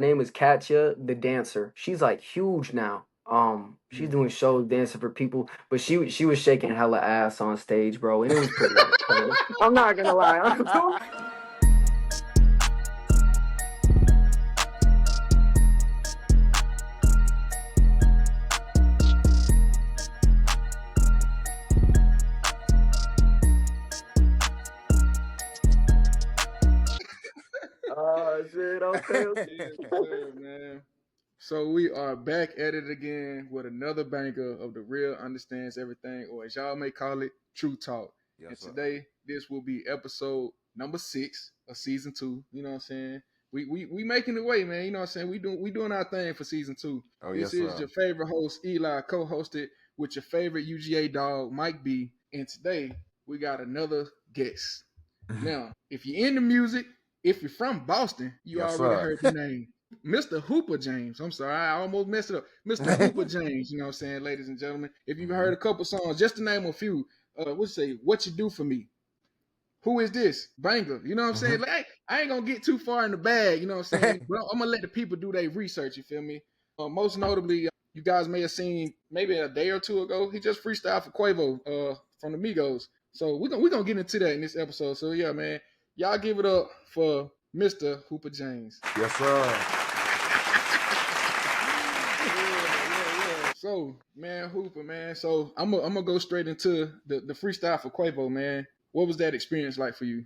name is Katya the dancer. She's like huge now. She's Yeah. doing shows dancing for people, but she was shaking hella ass on stage, bro, and it was pretty entertaining. I'm not gonna lie. Oh shit, okay, okay. Yes, sir, man. So we are back at it again with another banger of the real understands everything, or as y'all may call it, True Talk. And Yes, sir. today, this will be episode number 6 of season 2. You know what I'm saying? We making the way, man. You know what I'm saying? We doing our thing for season 2. Oh, This yes, is sir. your favorite host, Eli, co-hosted with your favorite UGA dog, Mike B. And today we got another guest. Now, if you're into music, if you're from Boston, you Yes, already sir. heard the name. Mr. Hooper James. I'm sorry, I almost messed it up. Mr. Hooper James, you know what I'm saying, ladies and gentlemen. If you've heard a couple songs, just to name a few, we'll say What You Do For Me. Who is this? Banger. You know what I'm saying? Like, I ain't gonna get too far in the bag, you know what I'm saying? But I'm gonna let the people do their research, you feel me? Most notably, you guys may have seen maybe a day or two ago, he just freestyled for Quavo from the Migos. So we're gonna get into that in this episode. So yeah, man, y'all give it up for Mr. Hooper James. Yes, sir. Yeah. So, man, Hooper, man. So I'm gonna go straight into the freestyle for Quavo, man. What was that experience like for you?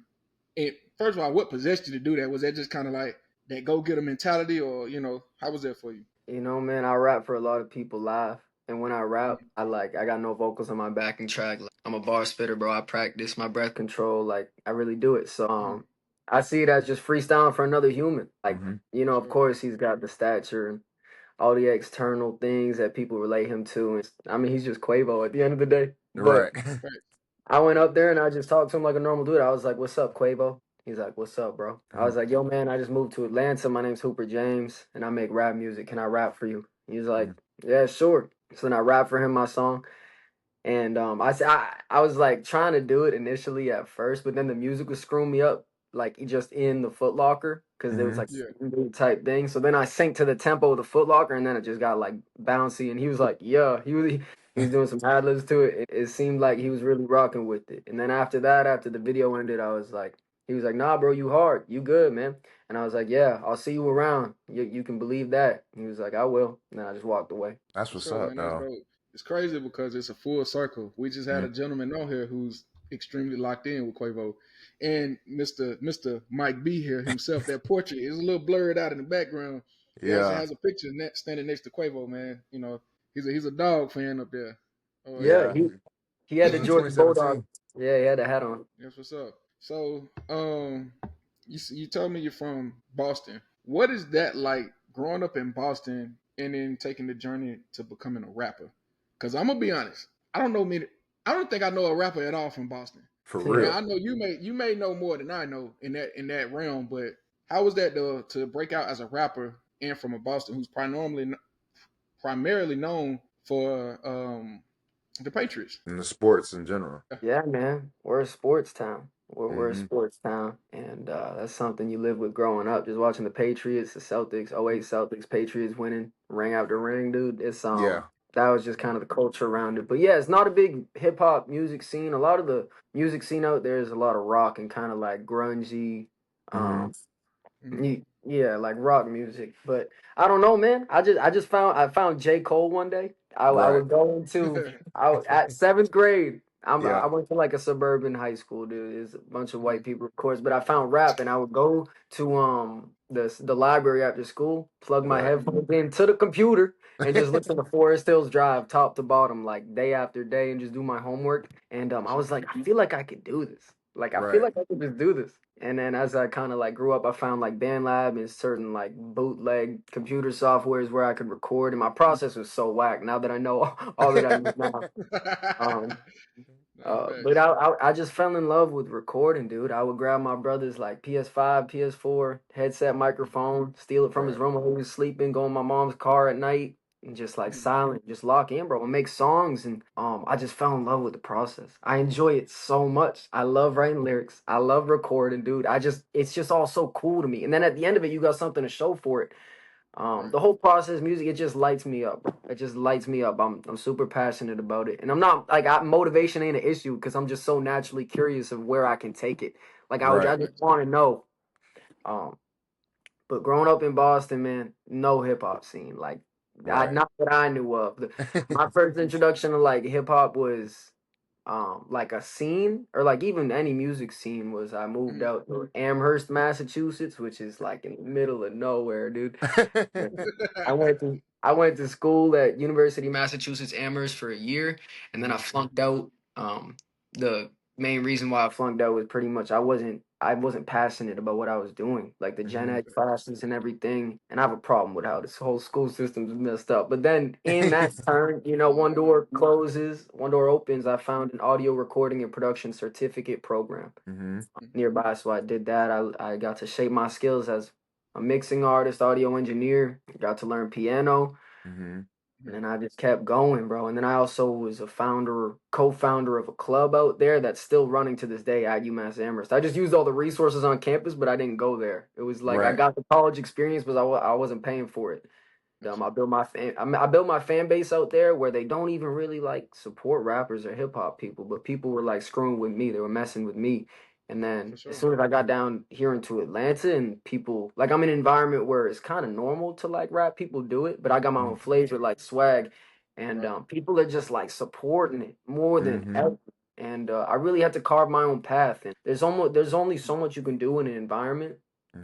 And first of all, what possessed you to do that? Was that just kind of like that go getter mentality, or how was that for you? You know, man, I rap for a lot of people live. And when I rap, I got no vocals on my backing track. Like, I'm a bar spitter, bro. I practice my breath control. Like I really do it. So Mm, I see it as just freestyling for another human. Like, Mm-hmm. of sure. course he's got the stature and all the external things that people relate him to. And I mean, he's just Quavo at the end of the day. But Right. Right. I went up there and I just talked to him like a normal dude. I was like, "What's up, Quavo?" He's like, "What's up, bro?" I was like, "Yo, man, I just moved to Atlanta. My name's Hooper James, and I make rap music. Can I rap for you?" He's like, "Yeah, sure." So then I rap for him my song, and I was like trying to do it initially at first, but then the music was screwing me up, like just in the Foot Locker, because it was like Yeah. a type thing. So then I synced to the tempo of the Foot Locker, and then it just got like bouncy. And he was like, "Yeah," he was doing some ad libs to it. It seemed like he was really rocking with it. And then after that, after the video ended, I was like, he was like, "Nah, bro, you hard, you good, man." And I was like, "Yeah, I'll see you around. You can believe that." He was like, "I will." And then I just walked away. That's For what's sure, up, man. That's though. dope. It's crazy because it's a full circle. We just had Mhm. a gentleman on here who's extremely locked in with Quavo, and Mister Mike B here himself. That portrait is a little blurred out in the background. He actually Yeah. has a picture standing next to Quavo, man. He's a dog fan up there. Oh Yeah, Yeah. yeah, he had the In Georgia Bulldog. 2017. Yeah, he had the hat on. that's what's up. So, you told me you're from Boston. What is that like growing up in Boston and then taking the journey to becoming a rapper? Because I'm gonna be honest, I don't know many. I don't think I know a rapper at all from Boston. For Yeah. Now real. I know you may know more than I know in that realm, but how was that to break out as a rapper and from a Boston who's primarily known for the Patriots? In the sports in general. Yeah, man. We're a sports town. We're a Hmm. sports town. And that's something you live with growing up. Just watching the Patriots, the Celtics, '08 Celtics, Patriots winning ring after ring, dude. It's Yeah. that was just kind of the culture around it. But yeah, it's not a big hip hop music scene. A lot of the music scene out there is a lot of rock and kind of like grungy, Hmm. um, yeah, like rock music. But I don't know, man. I found J. Cole one day. I Right. would go into at seventh grade. I Yeah. went to like a suburban high school, dude. There's a bunch of white people, of course. But I found rap, and I would go to the library after school, plug my Right. headphones into the computer, and just listen to Forest Hills Drive top to bottom, like day after day, and just do my homework. And I was like, I feel like I could do this. Like I feel Right. like I could just do this. And then as I kind of like grew up, I found like BandLab and certain like bootleg computer softwares where I could record, and my process was so whack. Now that I know all that I know now, um, Nah, but facts. I just fell in love with recording, dude. I would grab my brother's like PS5, PS4 headset microphone, steal it from his Right. room while he was sleeping, go in my mom's car at night, and just like Mm, silent, just lock in, bro, and make songs. And I just fell in love with the process. I enjoy it so much. I love writing lyrics. I love recording, dude. It's just all so cool to me. And then at the end of it, you got something to show for it. The whole process, music, it just lights me up. It just lights me up. I'm super passionate about it, and I'm not like motivation ain't an issue because I'm just so naturally curious of where I can take it. Like I just want to know. Um, but growing up in Boston, man, no hip hop scene. Like not that I knew of. My first introduction to like hip hop was like a scene or like even any music scene was I moved Mhm. out to Amherst, Massachusetts, which is like in the middle of nowhere, dude. I went to school at University of Massachusetts Amherst for a year, and then I flunked out. The main reason why I flunked out was pretty much I wasn't passionate about what I was doing, like the gen ed classes and everything. And I have a problem with how this whole school system is messed up. But then in that turn, one door closes, one door opens. I found an audio recording and production certificate program nearby, so I did that. I got to shape my skills as a mixing artist, audio engineer. Got to learn piano, and then I just kept going, bro. And then I also was a co-founder of a club out there that's still running to this day at UMass Amherst. I just used all the resources on campus, but I didn't go there. It was like I got the college experience, but I wasn't paying for it. I built my fan base out there where they don't even really like support rappers or hip hop people, but people were like screwing with me. They were messing with me. And For then as sure. soon as I got down here into Atlanta and people like I'm in an environment where it's kind of normal to like rap, people do it, but I got my own flavor like swag, and Right. people are just like supporting it more than ever. And I really had to carve my own path. And there's only so much you can do in an environment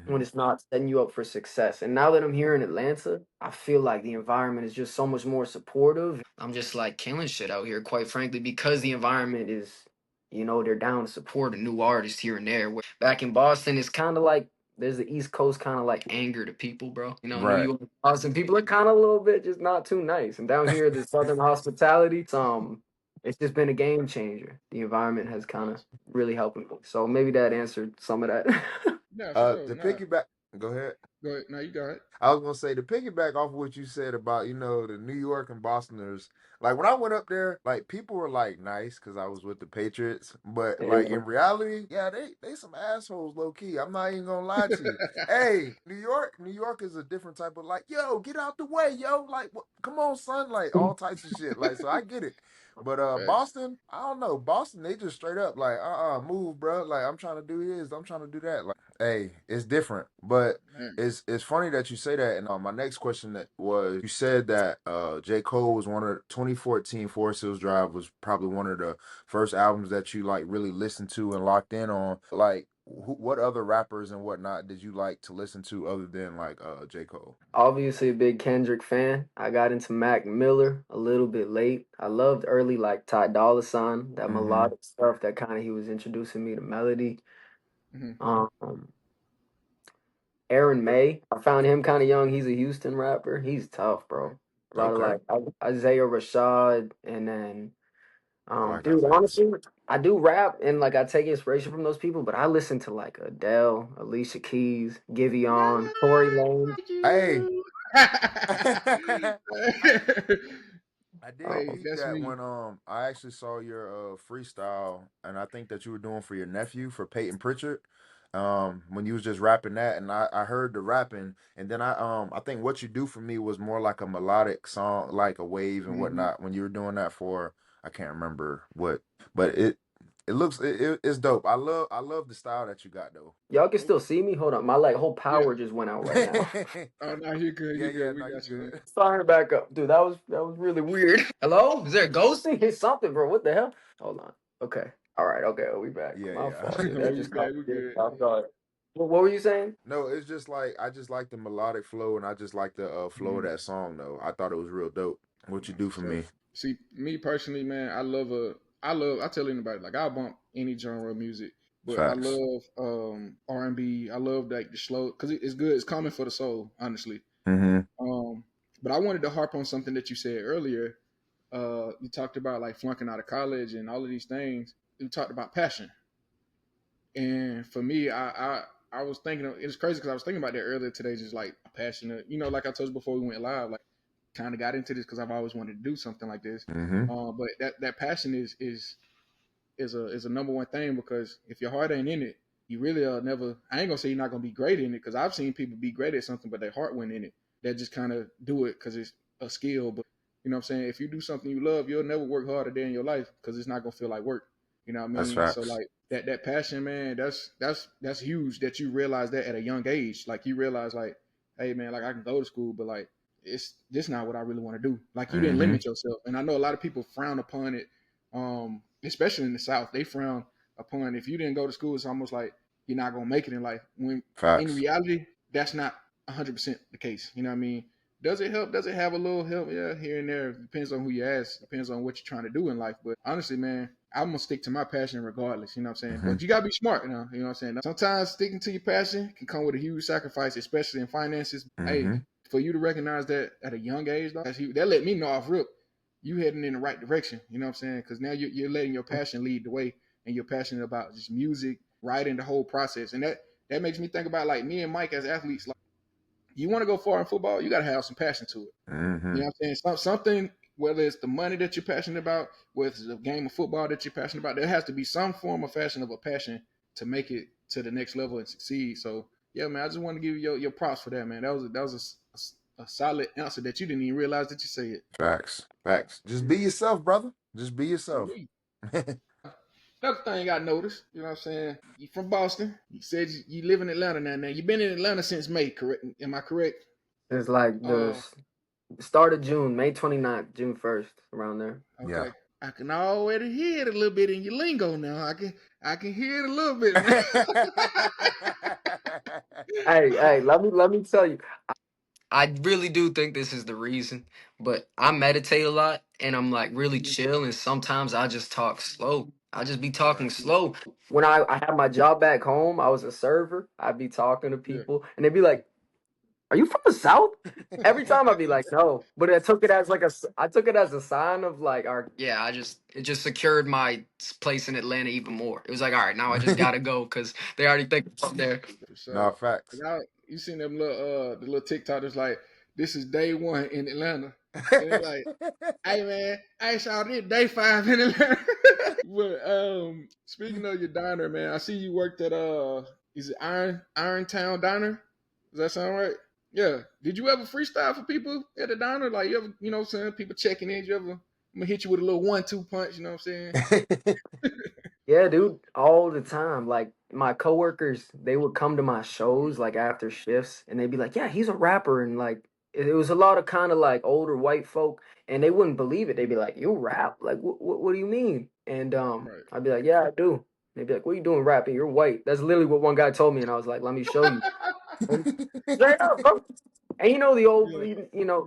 when it's not setting you up for success. And now that I'm here in Atlanta, I feel like the environment is just so much more supportive. I'm just like killing shit out here, quite frankly, because the environment is, they're down to support a new artist here and there. Where back in Boston, it's kind of like there's the East Coast kind of like anger to people, bro. New York, Boston, people are kind of a little bit just not too nice. And down here, the Southern hospitality, it's just been a game changer. The environment has kind of really helped me. So maybe that answered some of that. Yeah, for sure. Nah, Go ahead. no, you got it. I was gonna say to piggyback off what you said about the New York and Bostoners. Like when I went up there, like people were like nice because I was with the Patriots, but like in reality, yeah, they some assholes low key. I'm not even gonna lie to you. Hey, New York is a different type of like, yo, get out the way, yo, like, come on, son, like all types of shit. Like, so I get it. But Facts. Boston, I don't know. Boston, they just straight up like, move, bro. Like I'm trying to do this, I'm trying to do that. Like, hey, it's different, but Man. it's funny that you say that. And my next question that was, you said that J. Cole was one of 2014 Forest Hills Drive was probably one of the first albums that you like really listened to and locked in on. Like, what other rappers and whatnot did you like to listen to other than like J. Cole? Obviously a big Kendrick fan. I got into Mac Miller a little bit late. I loved early like Ty Dolla Sign, that Mm-hmm. melodic stuff that kind of he was introducing me to melody. Hmm. Um, Aaron May, I found him kind of young. He's a Houston rapper. He's tough, bro. A lot of Okay. like Isaiah Rashad, and then I like dude, Isaiah. honestly, I do rap and like I take inspiration from those people, but I listen to like Adele, Alicia Keys, Giveon, Tory Lanez. Like Hey. you. I did Hey, Um, peep that's that me. when I actually saw your freestyle, and I think that you were doing for your nephew for Peyton Pritchard. When you was just rapping that, and I heard the rapping, and then I think what you do for me was more like a melodic song, like a wave and Hmm. whatnot. When you were doing that for, I can't remember what, but it looks it's dope. I love the style that you got though. Y'all can still see me. Hold on, my like whole Yeah. power just went out right now. Oh no, you're good. Yeah, You're yeah, good. We no, you got you, man. good. Starting back up, dude. That was really weird. Hello, is there ghosting? It's something, bro. What the hell? Hold on. Okay. All right. Okay, we back. Yeah, My yeah. fault, dude. That We just back. caught We me good. off guard. What were you saying? No, it's just like I just like the melodic flow, and I just like the flow of Mhm. that song though. I thought it was real dope. What you No, do for for sure. me? See, me personally, man, I tell anybody like I bump any genre of music, but I Facts. love R&B. I love like the slow because it's good. It's common for the soul, honestly. Mm-hmm. Um, but I wanted to harp on something that you said earlier. You talked about like flunking out of college and all of these things. You talked about passion, and for me, I was thinking it's crazy because I was thinking about that earlier today. Just like passionate, like I told you before we went live, like kind of got into this because I've always wanted to do something like this. Mm-hmm. But that passion is a number one thing because if your heart ain't in it, you really never. I ain't gonna say you're not gonna be great in it because I've seen people be great at something, but their heart went in it. that just kind of do it because it's a skill. But you know what I'm saying? If you do something you love, you'll never work harder day in your life because it's not gonna feel like work. You know what I That's mean? So facts. like that passion, man, that's huge that you realize that at a young age. Like you realize like, hey man, like I can go to school, but like it's just not what I really want to do. Like you didn't Mm-hmm. limit yourself. And I know a lot of people frown upon it, especially in the South. They frown upon if you didn't go to school, it's almost like you're not gonna make it in life. When in Facts. reality, that's not 100% the case. You know what I mean? Does it help? Does it have a little help? Yeah, here and there. Depends on who you ask. Depends on what you're trying to do in life. But honestly, man, I'm gonna stick to my passion regardless. You know what I'm saying? Mm-hmm. But you gotta be smart, you know what I'm saying? Sometimes sticking to your passion can come with a huge sacrifice, especially in finances. Hey, Mm-hmm. for you to recognize that at a young age, though, that let me know off rip you heading in the right direction. You know what I'm saying? Because now you're letting your passion lead the way, and you're passionate about just music, writing the whole process, and that makes me think about like me and Mike as athletes. Like, you want to go far in football, you got to have some passion to it. Mm-hmm. You know what I'm saying? Something, whether it's the money that you're passionate about, whether it's a game of football that you're passionate about, there has to be some form of fashion of a passion to make it to the next level and succeed. So yeah, man, I just want to give you your props for that, man. That was a solid answer that you didn't even realize that you said. Facts. Facts. Just be yourself, brother. Just be yourself. Another thing I noticed, you know what I'm saying? You from Boston. You said you live in Atlanta now. Now you've been in Atlanta since May, correct? Am I correct? It's like the Uh, start of June, May 29th, June 1st, around there. Yeah. okay. I can already hear it a little bit in your lingo now. I can hear it a little bit, man. Hey, let me tell you. I really do think this is the reason, but I meditate a lot and I'm like really chill and sometimes I just talk slow. I just be Right. talking slow. When I had my job back home, I was a server. I'd be talking to Yeah. people and they'd be like, "Are you from the South?" Every time I'd be like, "No," but I took it as like I took it as a sign of like our yeah. It just secured my place in Atlanta even more. It was like, all right, now I just gotta go because they already think I'm there. For No sure. facts. You seen them little the little TikTok that's like, this is day one in Atlanta. And it's like, hey man, I saw this day five in Atlanta. But speaking of your diner, man, I see you worked at is it Irontown Diner? Does that sound right? Yeah. Did you ever freestyle for people at the diner? Like you ever, you know what I'm saying, people checking in, you ever I'm gonna hit you with a little 1-2 punch, you know what I'm saying? Yeah, dude, all the time. Like my coworkers, they would come to my shows like after shifts, and they'd be like, "Yeah, he's a rapper," and like it was a lot of kind of like older white folk, and they wouldn't believe it. They'd be like, "You rap? Like, what do you mean?" And Right. I'd be like, "Yeah, I do." They'd be like, "What are you doing rapping? You're white." That's literally what one guy told me, and I was like, "Let me show you." And straight up, bro. And you know the old, Yeah.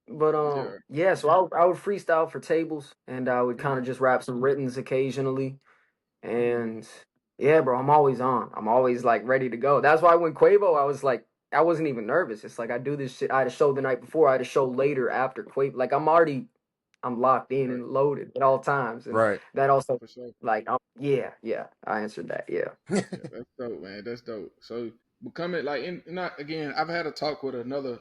but Yeah. yeah. So I would freestyle for tables, and I would kind Mhm. of just rap some writtens occasionally. And yeah, bro, I'm always on. I'm always like ready to go. That's why when Quavo, I was like, I wasn't even nervous. It's like I do this shit. I had a show the night before. I had a show later after Quavo. Like I'm locked in Right. and loaded at all times. And Right. that also, For sure. like, yeah. I answered that. Yeah. Yeah, that's dope, man. That's dope. So becoming like not again, I've had a talk with another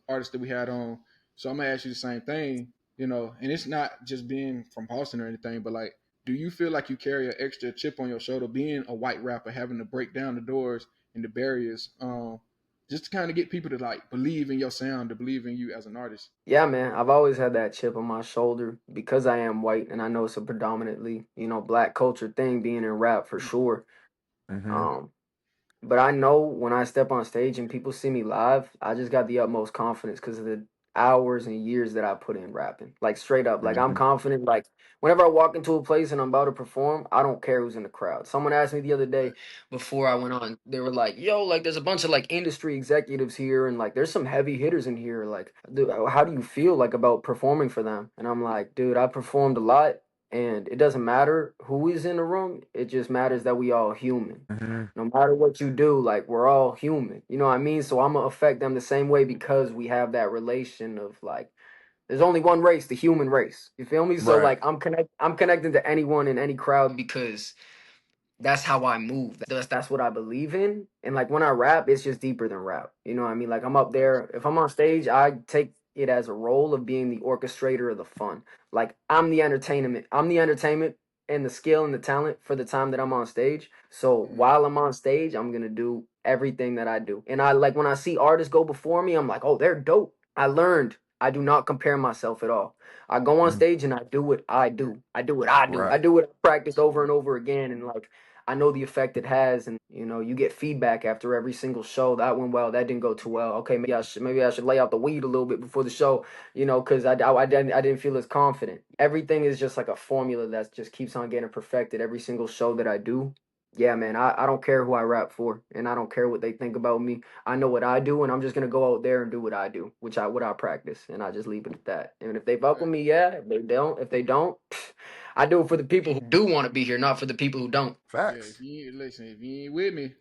artist that we had on. So I'm gonna ask you the same thing, and it's not just being from Boston or anything, but like, do you feel like you carry an extra chip on your shoulder being a white rapper, having to break down the doors and the barriers, just to kind of get people to like believe in your sound, to believe in you as an artist? Yeah, man. I've always had that chip on my shoulder because I am white and I know it's a predominantly, black culture thing being in rap for sure. Mm-hmm. Um, But I know when I step on stage and people see me live, I just got the utmost confidence because of the hours and years that I put in rapping. Like straight up, like I'm Mm-hmm. confident. Like whenever I walk into a place and I'm about to perform, I don't care who's in the crowd. Someone asked me the other day Right. before I went on, they were like, "Yo, like there's a bunch of like industry executives here, and like there's some heavy hitters in here. Like, dude, how do you feel like about performing for them?" And I'm like, "Dude, I performed a lot." And it doesn't matter who is in the room. It just matters that we all human. Mm-hmm. No matter what you do, like we're all human. You know what I mean? So I'm gonna affect them the same way because we have that relation of like there's only one race, the human race. You feel me? So Right. like I'm connecting to anyone in any crowd because that's how I move. That's what I believe in. And like when I rap, it's just deeper than rap. You know what I mean? Like I'm up there. If I'm on stage, I take it as a role of being the orchestrator of the fun. Like I'm the entertainment. I'm the entertainment. and the skill and the talent for the time that I'm on stage. So while I'm on stage, I'm gonna do everything that I do. And I like when I see artists go before me, I'm like, oh, they're dope. I learned I do not compare myself at all. I go on Mm, stage and I do what I do. I do what I do. right. I do what I practice over and over again. And like I know the effect it has. And you know, you get feedback after every single show. That went well. That didn't go too well. Okay, maybe I should lay out the weed a little bit before the show, you know, because I didn't feel as confident. Everything is just like a formula that just keeps on getting perfected every single show that I do. Yeah, man, I don't care who I rap for, and I don't care what they think about me. I know what I do, and I'm just gonna go out there and do what I do, what I practice, and I just leave it at that. And if they fuck with me, yeah. If they don't, I do it for the people who do want to be here, not for the people who don't. Yeah, Facts. if you ain't with me,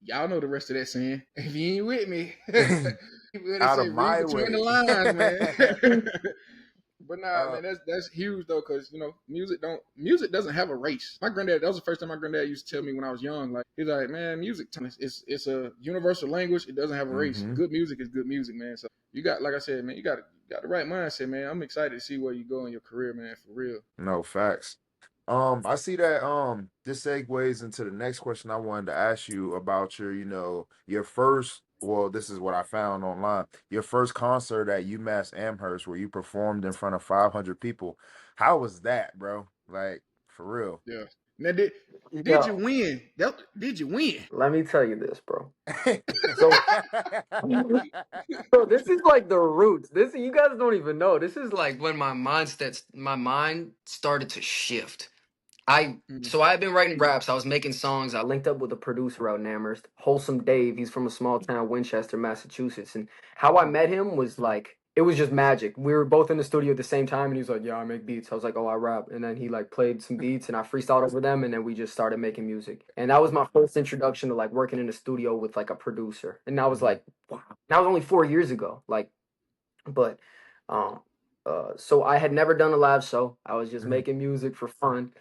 y'all know the rest of that saying. If you ain't with me, what they Out say, of read my between the way. lines, man. But nah, uh, man, that's huge though, cause music doesn't have a race. My granddad, that was the first time my granddad used to tell me when I was young. Like he's like, man, music, it's a universal language. It doesn't have a race. mm-hmm. Good music is good music, man. So you got, like I said, man, you got the right mindset, man. I'm excited to see where you go in your career, man, for real. No facts. I see that this segues into the next question I wanted to ask you about your first, well, this is what I found online. Your first concert at UMass Amherst where you performed in front of 500 people. How was that, bro? Like for real. Yeah. Now did you Yo, win? Did you win? let me tell you this, bro. So, bro, this is like the roots. This you guys don't even know. This is like when my mind started to shift. I Mm, so I've been writing raps. I was making songs. I linked up with a producer out in Amherst, Wholesome Dave. He's from a small town, Winchester, Massachusetts. And how I met him was like it was just magic. We were both in the studio at the same time, and he was like, "Yeah, I make beats." I was like, "Oh, I rap." And then he like played some beats, and I freestyled over them, and then we just started making music. And that was my first introduction to like working in the studio with like a producer. And that was Mhm, like, wow. That was only 4 years ago. Like, but um, so I had never done a live show. I was just mhm. making music for fun,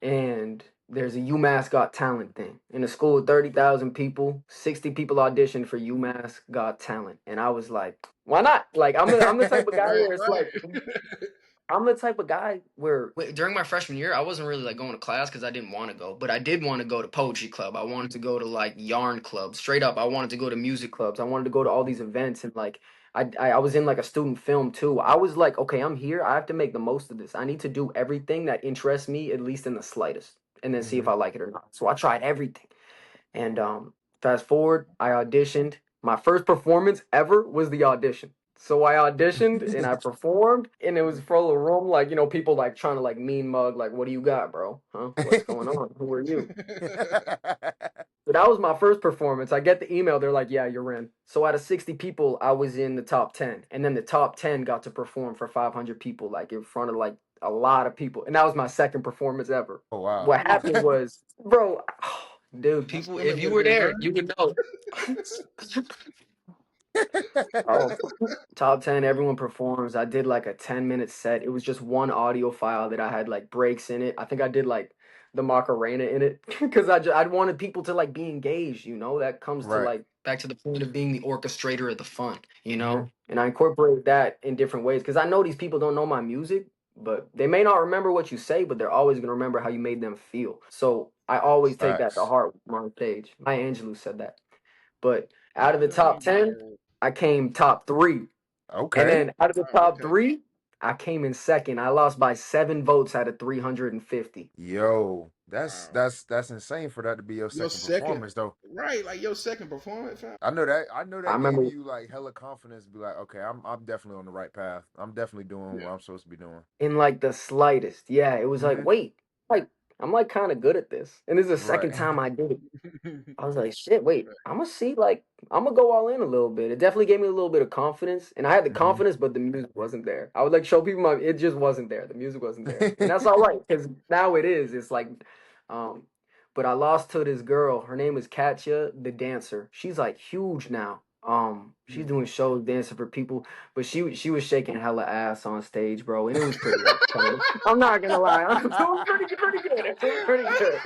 and there's a UMass Got Talent thing. In a school of 30,000 people, 60 people auditioned for UMass Got Talent. And I was like, why not? Like, I'm the type of guy right, where it's right. like, I'm the type of guy where during my freshman year, I wasn't really like going to class because I didn't want to go, but I did want to go to poetry club. I wanted to go to like yarn clubs. Straight up, I wanted to go to music clubs. I wanted to go to all these events and like I was in like a student film too. I was like, okay, I'm here. I have to make the most of this. I need to do everything that interests me, at least in the slightest, and then see if Mhm. I like it or not. So I tried everything. And fast forward, I auditioned. My first performance ever was the audition. So I auditioned and I performed, and it was full of room, like, you know, people like trying to like mean mug, like, what do you got, bro? Huh? What's going on? Who are you? So that was my first performance. I get the email, they're like, yeah, you're in. So out of 60 people, I was in the top 10. And then the top 10 got to perform for 500 people, like in front of like a lot of people. And that was my second performance ever. Oh wow. What happened was, bro, dude, My people, if stomach you would have were been there, hurt. you would know. Oh, top 10, everyone performs. I did like a 10-minute set. It was just one audio file that I had like breaks in it. I think I did like the Macarena in it because I wanted people to like be engaged, you know? That comes to Right. like back to the point of being the orchestrator of the fun, you Hmm. know? And I incorporate that in different ways because I know these people don't know my music, but they may not remember what you say, but they're always going to remember how you made them feel. So I always take that to Facts. heart when I'm on stage. Maya Angelou said that. But out of the Yeah, top 10, I came top three. And Okay. then out of the oh, top okay. three, I came in second. I lost by 7 votes out of 350. Yo, that's Wow. that's that's insane for that to be your Your second second, performance though. right? Like your second performance, fam. I know that. I know I that gave remember you like hella confidence. To be like, okay, I'm definitely on the right path. I'm definitely doing what Yeah. I'm supposed to be doing. in like the slightest. Yeah, it was like, Hmm. wait, like I'm like kind of good at this. And this is the second Right. time I did it. I was like, shit, wait, I'm gonna see, like, I'm gonna go all in a little bit. It definitely gave me a little bit of confidence. And I had the Hmm. confidence, but the music wasn't there. I would like show people it just wasn't there. The music wasn't there. And that's all right, because now it is. It's like, um, but I lost to this girl. Her name is Katya, the dancer. She's like huge now. She's doing shows dancing for people, but she was shaking hella ass on stage, bro, and it was pretty entertaining. I'm not gonna lie, it was pretty good. It was pretty good.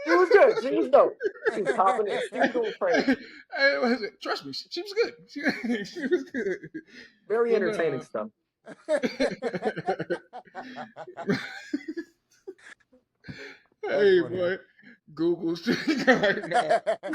She was good. She was dope. She was popping it. She was doing crazy. Trust me, she was good. She was good. Very But entertaining no. stuff. That's Hey, funny. boy, Google's right now. But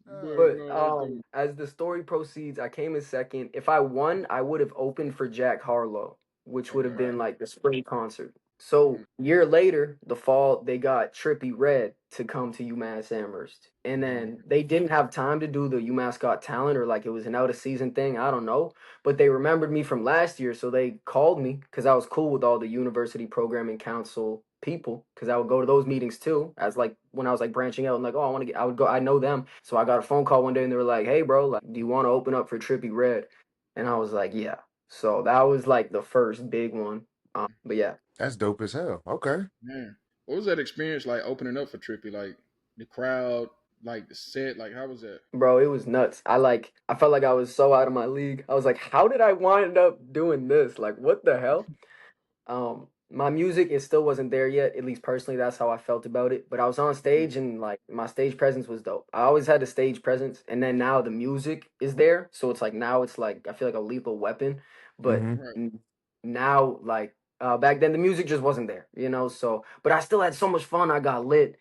Oh, But no, that's dope. as the story proceeds, I came in second. If I won, I would have opened for Jack Harlow, which would have Okay. been right. like the spring concert. So Mhm. year later, the fall, they got Trippie Redd to come to UMass Amherst. And Hmm. then they didn't have time to do the UMass Got Talent, or like it was an out of season thing. I don't know. But they remembered me from last year. So they called me because I was cool with all the university programming council people, because I would go to those meetings too, as like when I was like branching out and like, oh, I want to get, I would go, I know them. So I got a phone call one day and they were like, hey, bro, like, do you want to open up for Trippie Redd? And I was like, yeah. So that was like the first big one. But yeah, That's dope as hell. Okay. Man, what was that experience like opening up for Trippy? Like the crowd, like the set, like how was that? bro, it was nuts. I felt like I was so out of my league. I was like, how did I wind up doing this? Like, what the hell? My music, it still wasn't there yet. At least personally, that's how I felt about it. But I was on stage and like my stage presence was dope. I always had a stage presence, and then now the music is there, so it's like now it's like I feel like a lethal weapon. But Hmm. Right. now, like back then, the music just wasn't there, you know. So, but I still had so much fun. I got lit,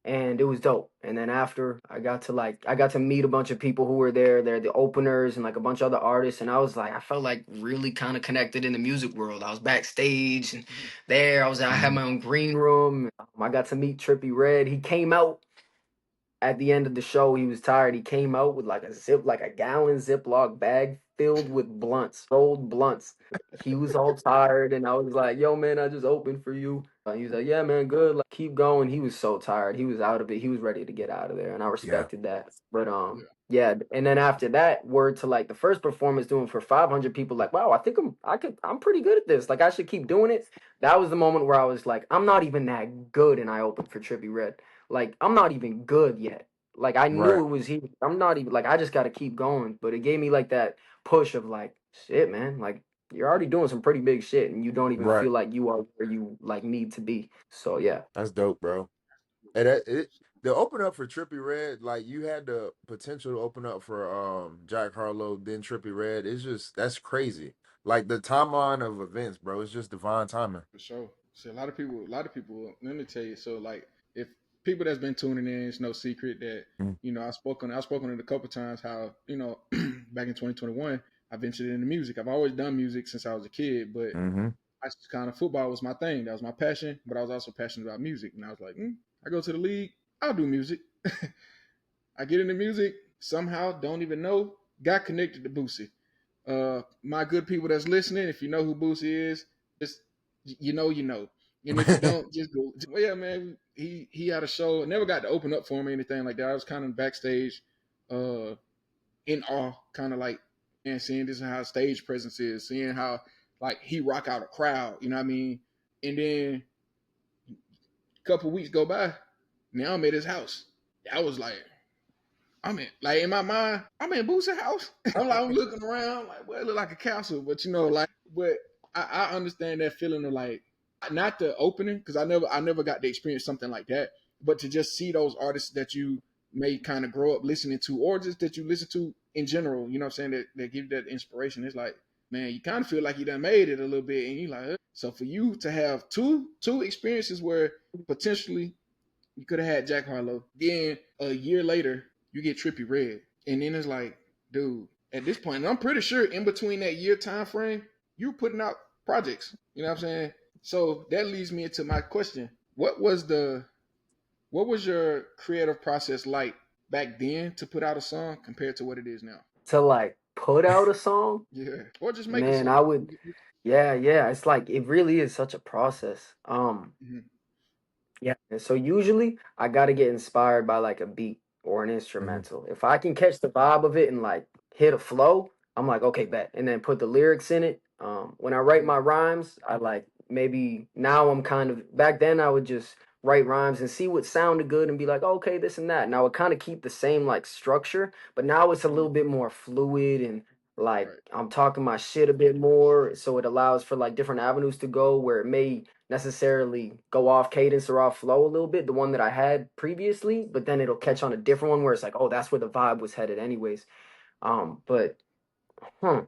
and it was dope. And then after, I got to meet a bunch of people who were there. They're the openers and like a bunch of other artists, and I was like, I felt like really kind of connected in the music world. I was backstage and Mhm. there. I had my own green room. I got to meet Trippie Redd. He came out at the end of the show. He was tired. He came out with like a gallon Ziploc bag filled with blunts, rolled blunts. He was all tired, and I was like, "Yo, man, I just opened for you." He was like, "Yeah, man, good. Like, keep going." He was so tired. He was out of it. He was ready to get out of there, and I Yeah. respected that. But Yeah. yeah. And then after that, word to like the first performance doing for 500 people. Like, wow, I'm pretty good at this. Like, I should keep doing it. That was the moment where I was like, I'm not even that good, and I opened for Trippie Redd. Like, I'm not even good yet. Like, I knew Right. it was he. I'm not even like, I just got to keep going. But it gave me like that push of like, shit, man. Like, you're already doing some pretty big shit, and you don't even Right. feel like you are where you like need to be. So yeah. That's dope, bro. And the open up for Trippie Redd, like you had the potential to open up for Jack Harlow, then Trippie Redd. It's just that's crazy. Like the timeline of events, bro. It's just divine timing. For sure. See, a lot of people. Let me tell you. So, like, if people that's been tuning in, it's no secret that I've spoken it a couple times. How back in 2021, I ventured into music. I've always done music since I was a kid, but Mm-hmm. I just kind of football was my thing. That was my passion. But I was also passionate about music, and I was like, I go to the league. I'll do music. I get into music somehow. Don't even know. Got connected to Boosie. My good people that's listening, if you know who Boosie is, just you know. And if you don't, just go. Well, yeah, man, he had a show. Never got to open up for him or anything like that. I was kind of backstage, uh, in awe, kind of like and seeing this how stage presence is, seeing how like he rock out a crowd. You know what I mean? And then a couple weeks go by. Now I'm at his house. I was like in my mind, I'm in Boosie's house. I'm looking around like, well, it look like a castle, but but I understand that feeling of like, not the opening because I never got to experience something like that, but to just see those artists that you may kind of grow up listening to, or just that you listen to in general. You know what I'm saying? That give you that inspiration. It's like, man, you kind of feel like you done made it a little bit, and you like, so for you to have two experiences where potentially you could have had Jack Harlow. Then a year later, you get Trippie Redd. And then it's like, dude, at this point, and I'm pretty sure in between that year time frame, you're putting out projects. You know what I'm saying? So that leads me into my question. What was your creative process like back then to put out a song compared to what it is now? To like put out a song, Yeah. Or just make a man, song. I would. Yeah, yeah. It's like it really is such a process. Mhm. Yeah. And so usually I gotta get inspired by like a beat or an Hmm. instrumental. If I can catch the vibe of it and like hit a flow, I'm like, okay, bet. And then put the lyrics in it. When I write Mhm. my rhymes, I like maybe now I'm kind of back then I would just write rhymes and see what sounded good and be like, okay, this and that. And I would kind of keep the same like structure, but now it's a Mhm. little bit more fluid and like Right. I'm talking my shit a bit more. So it allows for like different avenues to go where it may necessarily go off cadence or off flow a little bit, the one that I had previously, but then it'll catch on a different one where it's like, oh, that's where the vibe was headed anyways. But hmm,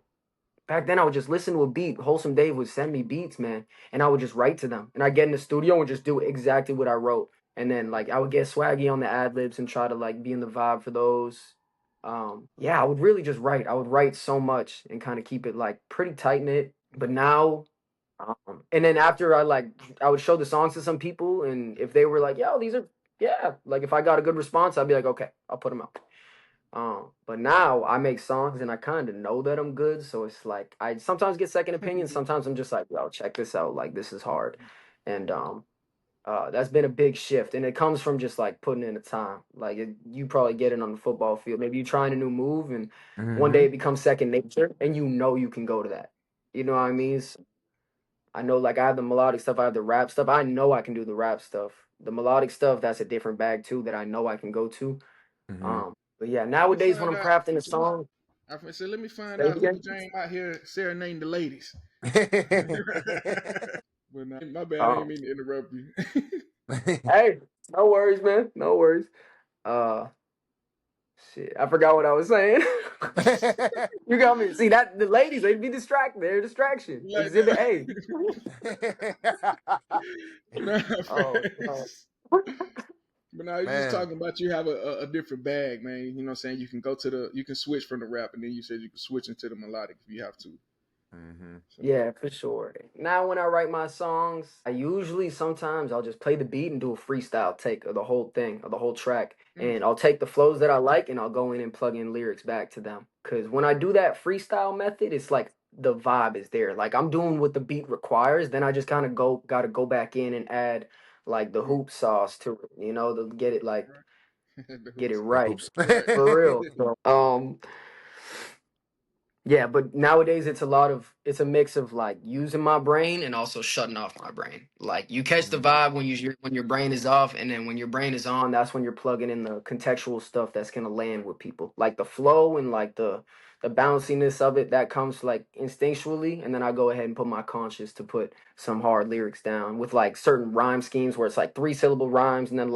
back then I would just listen to a beat. Wholesome Dave would send me beats, man, and I would just write to them. And I get in the studio and just do exactly what I wrote. And then like I would get swaggy on the ad libs and try to like be in the vibe for those. Yeah, I would really just write. I would write so much and kind of keep it like pretty tight knit. But now, and then after I would show the songs to some people, and if they were like, "Yo, these are yeah," like if I got a good response, I'd be like, "Okay, I'll put them out." But now I make songs and I kind of know that I'm good, so it's like I sometimes get second opinions. Sometimes I'm just like, "Yo, check this out. Like this is hard," and that's been a big shift, and it comes from just like putting in the time. Like you probably get it on the football field. Maybe you're trying a new move, and one day Mm-hmm. it becomes second nature, and you know you can go to that. You know what I mean? So I know like I have the melodic stuff, I have the rap stuff. I know I can do the rap stuff. The melodic stuff, that's a different bag too that I know I can go to. Mm-hmm. But yeah, Let me nowadays when find I'm out. crafting a song, I said, let me find say it out again. Hooper James out here serenading the ladies. But nah, my bad, I ain't Um, mean to interrupt you. hey, no worries, man. No worries. Uh, shit, I forgot what I was saying. You got me. See that the ladies, they'd be distracted. They're a distraction. Like Exhibit A. that. Nah, Oh no. facts. But now you're just Man. talking about you have a different bag, man. You know what I'm saying? You can go to you can switch from the rap, and then you said you can switch into the melodic if you have to. Mm-hmm. So, Yeah, for sure. Now, when I write my songs, I usually sometimes I'll just play the beat and do a freestyle take of the whole thing, of the whole track. mm, And I'll take the flows that I like and I'll go in and plug in lyrics back to them. Because when I do that freestyle method, it's like the vibe is there. Like I'm doing what the beat requires. Then I just kind of got to go back in and add like the mm, hoop sauce to it, to get it like, right. The get it hoops. The right. hoops. Right. For real. So, yeah, but nowadays it's a mix of like using my brain and also shutting off my brain. Like you catch the Mm-hmm. vibe when your brain is off, and then when your brain is on, that's when you're plugging in the contextual stuff that's gonna land with people. Like the flow and like the bounciness of it that comes like instinctually, and then I go ahead and put my conscious to put some hard lyrics down with like certain rhyme schemes where it's like 3 syllable rhymes and then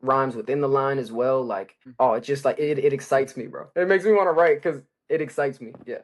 rhymes within the line as well. Like oh, it's just like it excites me, bro. It makes me want to write because it excites me. Yeah.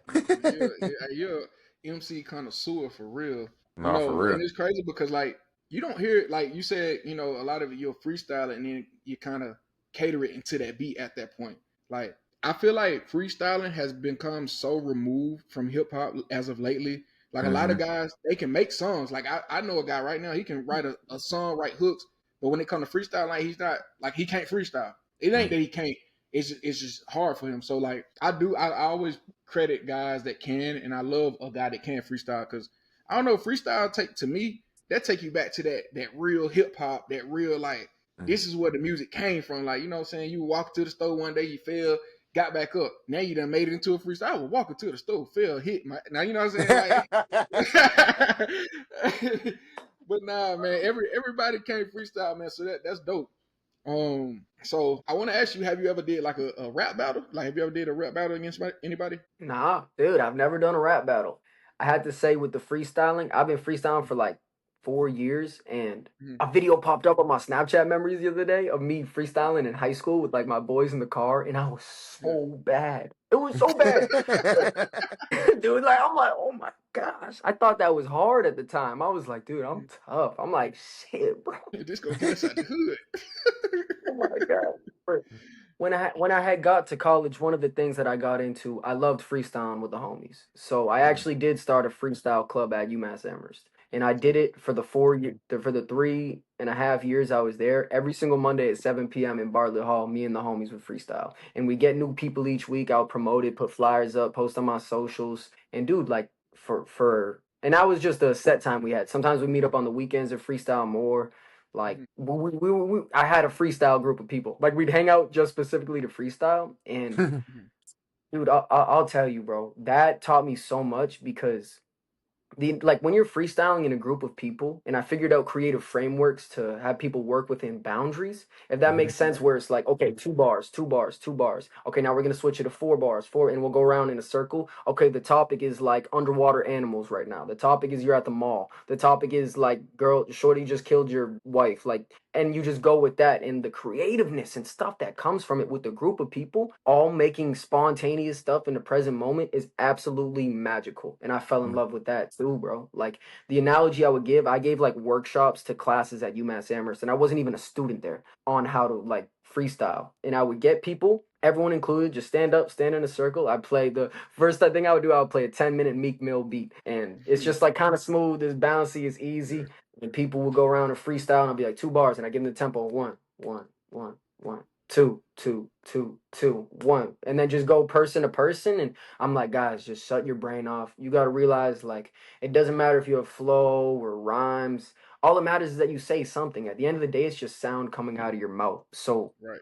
You're MC connoisseur for real. You No, for know, and real. it's crazy because like you don't hear it like you said, you know, a lot of it you're freestyling and then you kind of cater it into that beat at that point. Like I feel like freestyling has become so removed from hip hop as of lately. Like a lot Mm-hmm. of guys, they can make songs. Like I know a guy right now, he can write a song, write hooks, but when it comes to freestyle, like he's not like he can't freestyle. It ain't that he can't. It's just hard for him. So like I always credit guys that can, and I love a guy that can freestyle because I don't know freestyle take to me that take you back to that real hip hop, that real like this is where the music came from. Like you know what I'm saying, you walk to the store one day, you fell, got back up, now you done made it into a freestyle. I was walking to the store, fell, hit my now you know what I'm saying like. But nah, man, everybody can't freestyle, man. So that's dope. So I want to ask you, have you ever did like a rap battle? Like, have you ever did a rap battle against anybody? Nah, dude, I've never done a rap battle. I had to say with the freestyling, I've been freestyling for like 4 years, and Mm-hmm. a video popped up on my Snapchat memories the other day of me freestyling in high school with like my boys in the car, and I was Yeah. so bad. It was so bad. Dude, like I'm like, oh my gosh. I thought that was hard at the time. I was like, dude, I'm tough. I'm like, shit, bro. This gonna get us out the hood. Oh my god. When I had got to college, one of the things that I got into, I loved freestyling with the homies. So I actually did start a freestyle club at UMass Amherst, and I did it for the for the 3.5 years I was there. Every single Monday at 7 p.m. in Bartlett Hall, me and the homies would freestyle, and we get new people each week. I'll promote it, put flyers up, post on my socials, and dude, like and that was just a set time we had. Sometimes we meet up on the weekends and freestyle more. Like Mhm. I had a freestyle group of people. Like we'd hang out just specifically to freestyle. And Mhm. dude, I'll tell you, bro, that taught me so much because like when you're freestyling in a group of people, and I figured out creative frameworks to have people work within boundaries, if that Mhm. makes sense, where it's like, okay, 2 bars, 2 bars, 2 bars, okay, now we're gonna switch it to 4 bars, four, and we'll go around in a circle. Okay, the topic is like underwater animals right now, the topic is you're at the mall, the topic is like girl shorty just killed your wife, like, and you just go with that, and the creativeness and stuff that comes from it with a group of people all making spontaneous stuff in the present moment is absolutely magical, and I fell in Mm. love with that too, bro. Like the analogy I would give, I gave like workshops to classes at UMass Amherst, and I wasn't even a student there, on how to like freestyle, and I would get people, everyone included, just stand up, stand in a circle. I play the first thing I would do, I would play a 10-minute Meek Mill beat, and it's just like kind of smooth, it's bouncy, it's easy, and people will go around and freestyle, and I'll be like 2 bars, and I give them the tempo, one, one, one, one, two, two, two, two, one, and then just go person to person. And I'm like, guys, just shut your brain off. You got to realize, like, it doesn't matter if you have flow or rhymes. All that matters is that you say something. At the end of the day, it's just sound coming out of your mouth. So Right.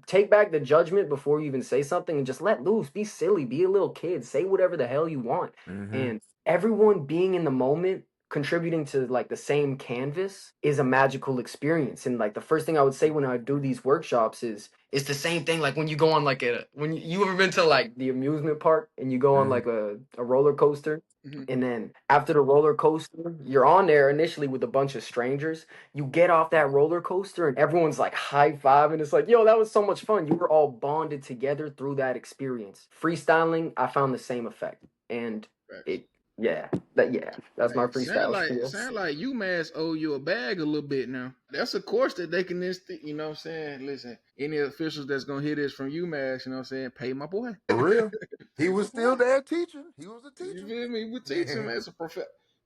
take back the judgment before you even say something, and just let loose. Be silly. Be a little kid. Say whatever the hell you want. Mhm. And everyone being in the moment, contributing to like the same canvas, is a magical experience. And like the first thing I would say when I do these workshops is it's the same thing like when you go on like a when you ever been to like the amusement park and you go on Mhm. like a roller coaster, Mhm. and then after the roller coaster, you're on there initially with a bunch of strangers. You get off that roller coaster and everyone's like high fiving. It's like, yo, that was so much fun. You were all bonded together through that experience. Freestyling, I found the same effect. And Facts. it, yeah, that's my Hey, freestyle spiel. sound like UMass owe you a bag a little bit now. That's a course that they can you know what I'm saying? Listen, any officials that's gonna hear this from UMass, you know what I'm saying, pay my boy. For real. He Pay my was boy. still there teaching. He was a You teacher. feel me? We teaching, man. It's a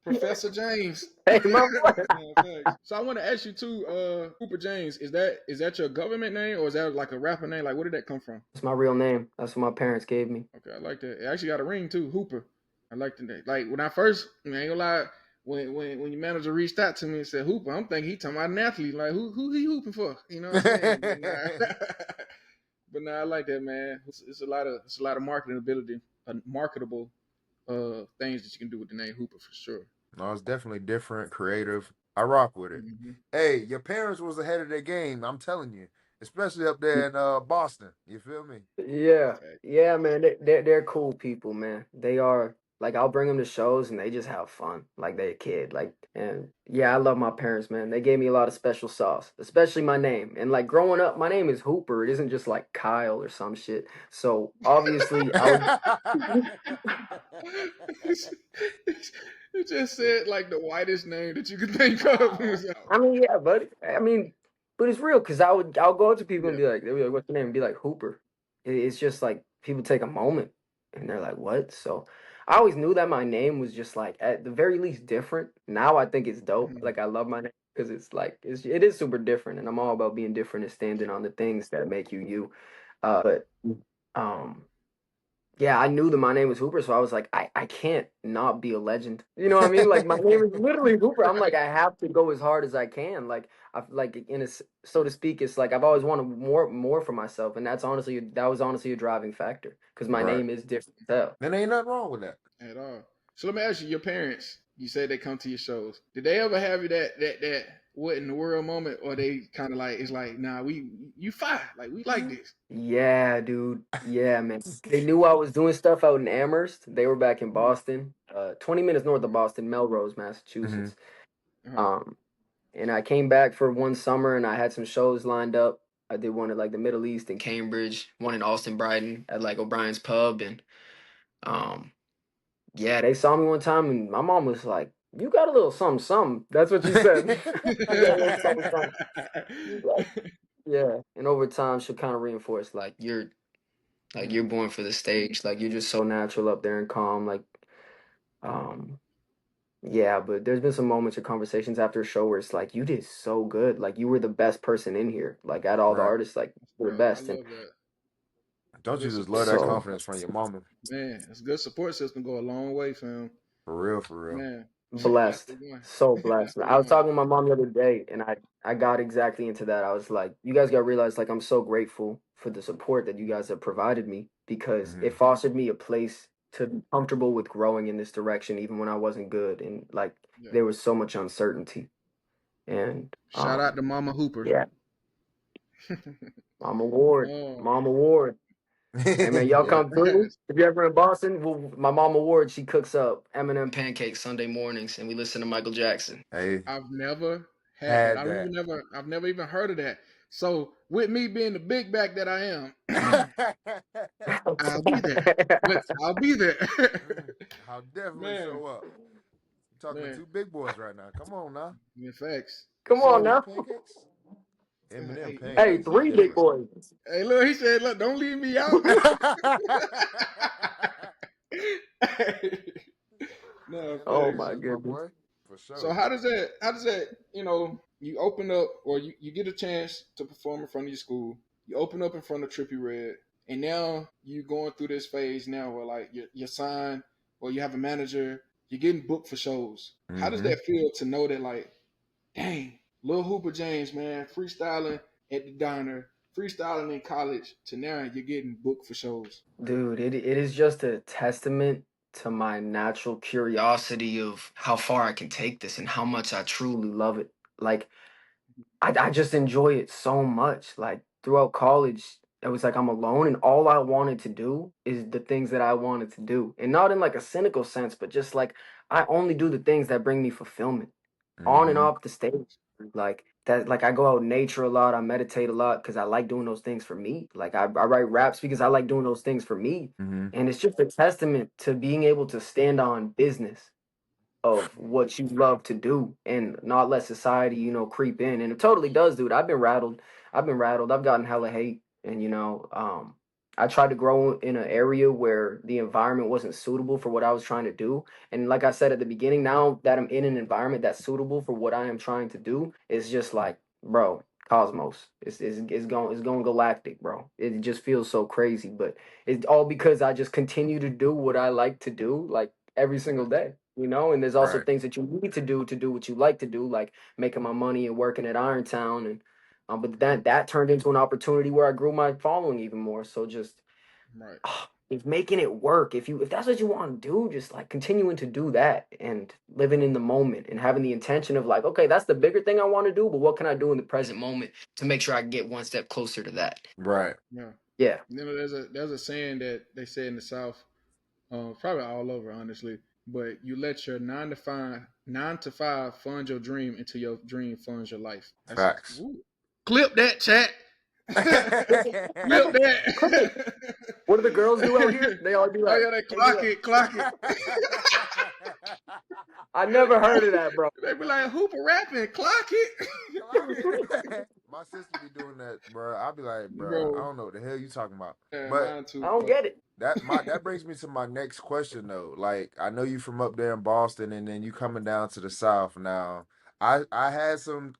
Professor James. Hey, my boy. Yeah, thanks. So I want to ask you too, Hooper James, is that your government name or is that like a rapper name? Like where did that come from? It's my real name. That's what my parents gave me. Okay, I like that. It actually got a ring too, Hooper. I like the name. Like when I first, I ain't gonna lie, when your manager reached out to me and said Hooper, I'm thinking he talking about an athlete. Like who he hooping for? You know what I'm saying? But nah, but nah, I like that, man. It's a lot of marketing ability, marketable things that you can do with the name Hooper for sure. No, it's definitely different, creative. I rock with it. Mm-hmm. Hey, your parents was ahead of their game. I'm telling you, especially up there in Boston. You feel me? Yeah, yeah, man. They're cool people, man. They are. Like I'll bring them to shows and they just have fun, like they're a kid. Like, and yeah, I love my parents, man. They gave me a lot of special sauce, especially my name. And like growing up, my name is Hooper. It isn't just like Kyle or some shit. So obviously, I was. You just said like the whitest name that you could think of. I mean, yeah, but I mean, but it's real because I'll go up to people and Yeah. be like, they'll be like, "What's your name?" And be like, "Hooper." It's just like people take a moment and they're like, "What?" So I always knew that my name was just like at the very least different. Now I think it's dope. Mhm. Like I love my name because it's like it is super different, and I'm all about being different and standing on the things that make you you. But um. Yeah, I knew that my name was Hooper, so I was like, I can't not be a legend. You know what I mean? Like my name is literally Hooper. I'm like, I have to go as hard as I can. Like I like so to speak, it's like I've always wanted more for myself, and that was honestly a driving factor because my Right. name is different as hell. And ain't nothing wrong with that. At all. So let me ask you, your parents, you say they come to your shows. Did they ever have you that what in the world moment, or they kind of like it's like, nah, you fine, like we like this. Yeah, dude. Yeah, man. They knew I was doing stuff out in Amherst. They were back in Mhm. Boston, 20 minutes north of Mhm. Boston, Melrose, Hmm. Massachusetts. Uh-huh. Um, and I came back for one summer and I had some shows lined up. I did one at like the Middle East in Cambridge, one in Austin, Brighton at like O'Brien's Pub, and um, yeah, they saw me one time and my mom was like, "You got a little something, something." That's what she said. You got a little something, something. She's like, yeah, and over time she'll kind of reinforce like Mhm. you're born for the stage, like you're just so natural up there and calm, like um. Yeah, but there's been some moments or conversations after a show where it's like you did so good, like you were the best person in here, like at all the Right. artists, like you were the Bro, I best, and love that. Don't you Good just support love that system. so confidence from your mama? Man, it's a good support system go a long way, fam. For real, for real. Man, that's the blessed, one. so That's blessed. the I was one. talking with my mom the other day, and I got exactly into that. I was like, you guys got to realize, like I'm so grateful for the support that you guys have provided me because Hmm. it fostered me a place to be comfortable with growing in this direction, even when I wasn't good, and like Yeah. there was so much uncertainty. And Shout out to Mama Hooper. yeah, Mama Ward, Oh, Mama Ward. Hey man, y'all yeah. come through. If you're ever in Boston, well, my Mama Ward, she cooks up M&M pancakes Sunday mornings, and we listen to Michael Jackson. Hey, I've never had that. had that. I've never even heard of that. So with me being the big back that I am, I'll be there. I'll be there. I'll definitely Man, show up. You're talking to man. two big boys right now. Come on now. In facts. Come on So M&M now. pancakes? M&M hey, Hey, pancakes is three big different. boys. hey, look, he said, look, don't leave me out. No, Oh facts. my Aspirations, my goodness. boy. For So sure. how does that, you open up or you get a chance to perform in front of your school, you open up in front of Trippie Redd, and now you going through this phase now where like you're signed or you have a manager, you're getting booked for shows. How does Mm-hmm. that feel to know that like, dang, Lil Hooper James, man, freestyling at the diner, freestyling in college, to now you're getting booked for shows. Dude, it is just a testament to my natural curiosity of how far I can take this and how much I truly love it. Like I just enjoy it so much. Like throughout college, it was like I'm alone and all I wanted to do is the things that I wanted to do. And not in like a cynical sense, but just like I only do the things that bring me fulfillment on and Mm-hmm. off the stage. Like that, like I go out in nature a lot. I meditate a lot because I like doing those things for me. Like I write raps because I like doing those things for me. Mm-hmm. And it's just a testament to being able to stand on business of what you love to do and not let society, creep in. And it totally does, dude. I've been rattled. I've been rattled. I've gotten hella hate. And I tried to grow in an area where the environment wasn't suitable for what I was trying to do. And like I said at the beginning, now that I'm in an environment that's suitable for what I am trying to do, it's just like, bro, cosmos. It's going galactic, bro. It just feels so crazy. But it's all because I just continue to do what I like to do, like every single day. And there's also Right. things that you need to do what you like to do, like making my money and working at Irontown. And but that turned into an opportunity where I grew my following even more. So just Right. it's making it work. If that's what you want to do, just like continuing to do that and living in the moment and having the intention of like, okay, that's the bigger thing I want to do, but what can I do in the present moment to make sure I can get one step closer to that? Right. Yeah. Yeah. There's a saying that they say in the South, probably all over, honestly. But you let your 9 to 5 fund your dream until your dream funds your life. That's Facts. woo. Clip that, chat. Clip Clip it. Clip it. that. What do the girls do out here? They all do Oh that. yeah, they They do clock that. it, clock it. I never heard of that, bro. They be like Hooper rapping, clock it. Clock it. My sister be doing that, bro. I'll be like, bro, I Bro, don't know what the hell you talking about. yeah, But mine I too. don't get it. that brings me to my next question though. Like, I know you from up there in Boston, and then you coming down to the South now. I had some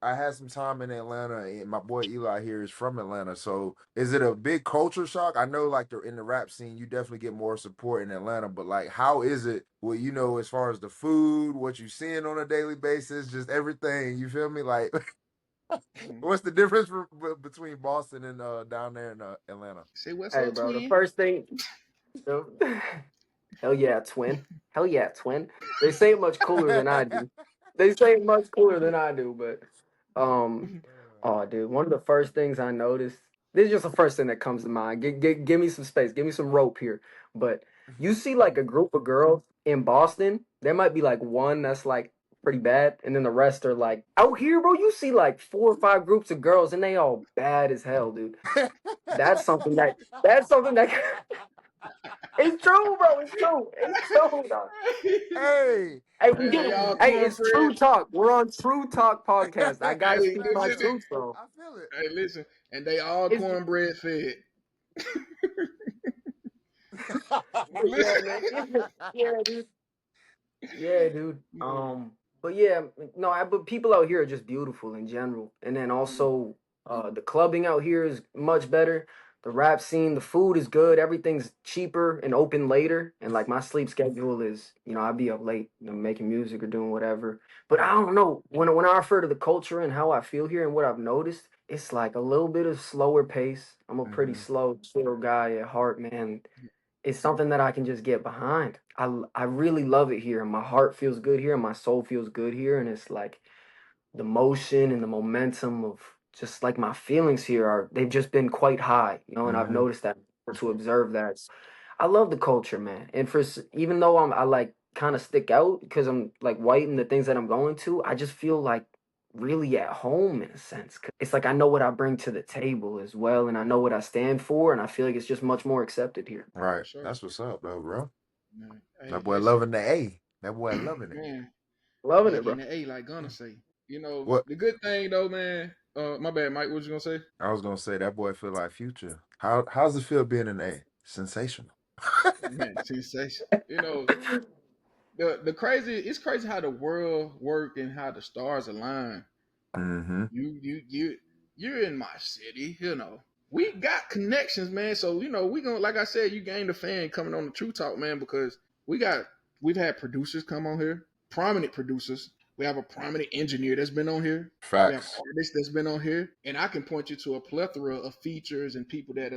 time in Atlanta, and my boy Eli here is from Atlanta. So is it a big culture shock? I know, like, in the rap scene, you definitely get more support in Atlanta, but like, how is it? Well, as far as the food, what you seeing on a daily basis, just everything. You feel me? Like, Mhm. what's the difference between Boston and down there in Atlanta? Say what's Hey, up, bro, the twin? first thing, the- hell yeah, twin. Hell yeah, twin. They say it much cooler than I do. They say it much cooler than I do, but oh, dude, one of the first things I noticed. This is just the first thing that comes to mind. Give me some space. Give me some rope here. But you see, like a group of girls in Boston, there might be like one that's like pretty bad, and then the rest are like out here, bro. You see like 4 or 5 groups of girls, and they all bad as hell, dude. That's something that. That's something that. It's true, bro. It's true. It's true, dog. Hey, Hey, we And get they it. all hey, Hey, it's True cornbred. Talk. We're on True Talk podcast. I gotta Hey, speak my listen, truth, bro. I feel hey, listen, and they all It's cornbread fed. yeah, Listen, man. Yeah, dude. Yeah, dude. But yeah, no, but people out here are just beautiful in general. And then also, the clubbing out here is much better. The rap scene, the food is good. Everything's cheaper and open later. And like my sleep schedule is, I'd be up late, making music or doing whatever. But I don't know when I refer to the culture and how I feel here and what I've noticed, it's like a little bit of slower pace. I'm a pretty Mhm. slow, chill guy at heart, man. it's something that I can just get behind. I really love it here, and my heart feels good here, and my soul feels good here, and it's like the motion and the momentum of just like my feelings here are they've just been quite high, and I've Mm-hmm. noticed that to observe that. I love the culture, man. And even though I like kind of stick out because I'm like white and the things that I'm going to, I just feel like really at home in a sense. 'Cause it's like I know what I bring to the table as well, and I know what I stand for, and I feel like it's just much more accepted here. For Right. sure. That's what's up, though, bro. Man, hey, That boy listen, loving the A. That boy loving it. man, Loving gotta it, get bro. in the A like Gunna say. What The good thing though, man. My bad, Mike. What you gonna say? I was gonna say, that boy feel like Future. How's it feel being an A? Sensational. Man, sensation. The crazy. It's crazy how the world work and how the stars align. Mm-hmm. You're in my city. We got connections, man. So we gonna, like I said, you gained a fan coming on the True Talk, man, because we've had producers come on here, prominent producers. We have a prominent engineer that's been on here. We have Facts. artists that's been on here, and I can point you to a plethora of features and people that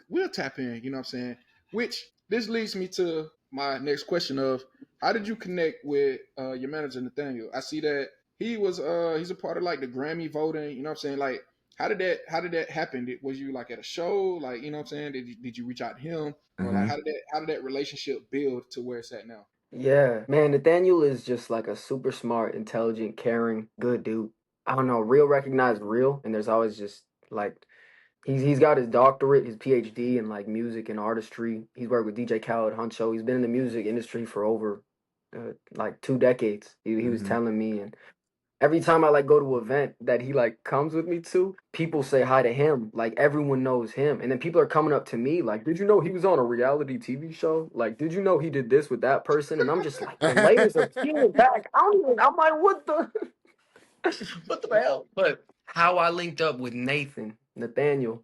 we'll tap in. You know what I'm saying? Which this leads me to my next question of how did you connect with your manager Nathaniel? I see that he's a part of like the Grammy voting. You know what I'm saying? Like how did that happen? Was you like at a show? Like you know what I'm saying? Did you reach out to him or like Mm-hmm. how did that relationship build to where it's at now? Yeah, man, Nathaniel is just like a super smart, intelligent, caring, good dude. I don't know, real recognized real, and there's always just like he's got his doctorate, his PhD in like music and artistry. He's worked with DJ Khaled, Huncho. He's been in the music industry for over like 2 decades. He was Mm-hmm. telling me, and every time I like go to an event that he like comes with me to, people say hi to him. Like everyone knows him. And then people are coming up to me like, "Did you know he was on a reality TV show? Like, did you know he did this with that person?" And I'm just like, the layers are peeling back. I'm like, what the what the hell? But how I linked up with Nathaniel,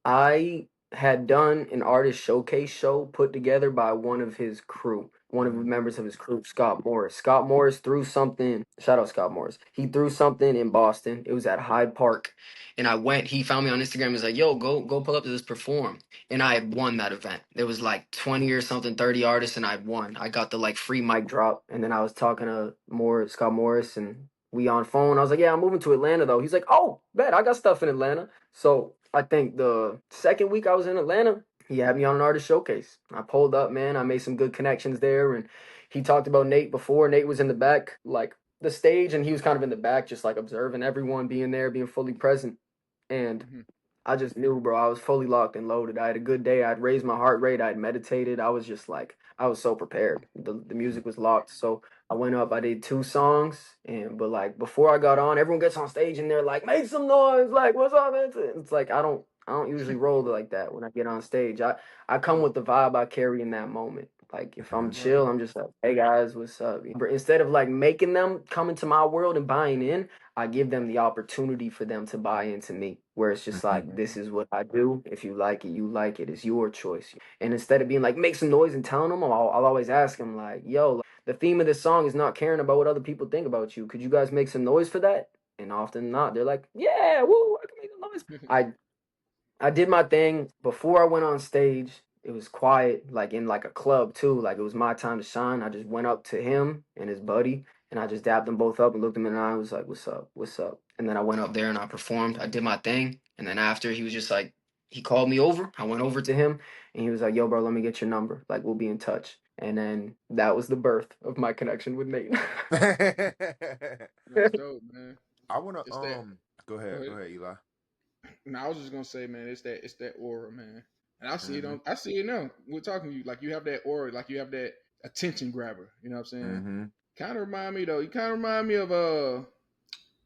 I had done an artist showcase show put together by one of his crew, one of the members of his crew, Scott Morris. Scott Morris threw something. Shout out Scott Morris. He threw something in Boston. It was at Hyde Park, and I went. He found me on Instagram. He was like, "Yo, go pull up to this perform." And I had won that event. There was like 20 or something, 30 artists, and I won. I got the like free mic drop, and then I was talking to Scott Morris, and we on phone. I was like, "Yeah, I'm moving to Atlanta though." He's like, "Oh, bet I got stuff in Atlanta." So I think the second week I was in Atlanta, he had me on an artist showcase. I pulled up, man. I made some good connections there, and he talked about Nate before. Nate was in the back, like the stage, and he was kind of in the back, just like observing everyone being there, being fully present. And Mhm. I just knew, bro. I was fully locked and loaded. I had a good day. I'd raised my heart rate. I'd meditated. I was just like, I was so prepared. The music was locked. So I went up. I did 2 songs, but like before I got on, everyone gets on stage and they're like, "Make some noise!" Like, "What's up?" It's like I don't usually roll like that when I get on stage. I come Yeah, with the vibe I carry in that moment. Like if I'm Mm-hmm. right. chill, I'm just like, "Hey guys, what's up?" Instead of like making them come into my world and buying in, I give them the opportunity for them to buy into me, where it's just Mm-hmm. like, this is what I do. If you like it, you like it. It's your choice. And instead of being like, make some noise and telling them, I'll always ask them, like, yo, like, the theme of this song is not caring about what other people think about you. Could you guys make some noise for that? And often not. They're like, yeah, woo, I can make some noise. I did my thing before I went on stage. It was quiet, like in like a club too. Like it was my time to shine. I just went up to him and his buddy, and I just dabbed them both up and looked them in the eye. I was like, "What's up? What's up?" And then I went up there and I performed. I did my thing, and then after he was just like, he called me over. I went over to him, and he was like, "Yo, bro, let me get your number. Like we'll be in touch." And then that was the birth of my connection with Nate. That's dope, man. I wanna It's that. go Go ahead, ahead. Eli. No, I was just gonna say, man, it's that aura, man. And Mm-hmm. I see it now. We're talking to you, like you have that aura, like you have that attention grabber. You know what I'm saying? Mm-hmm. Kind of remind me though. You kind of remind me of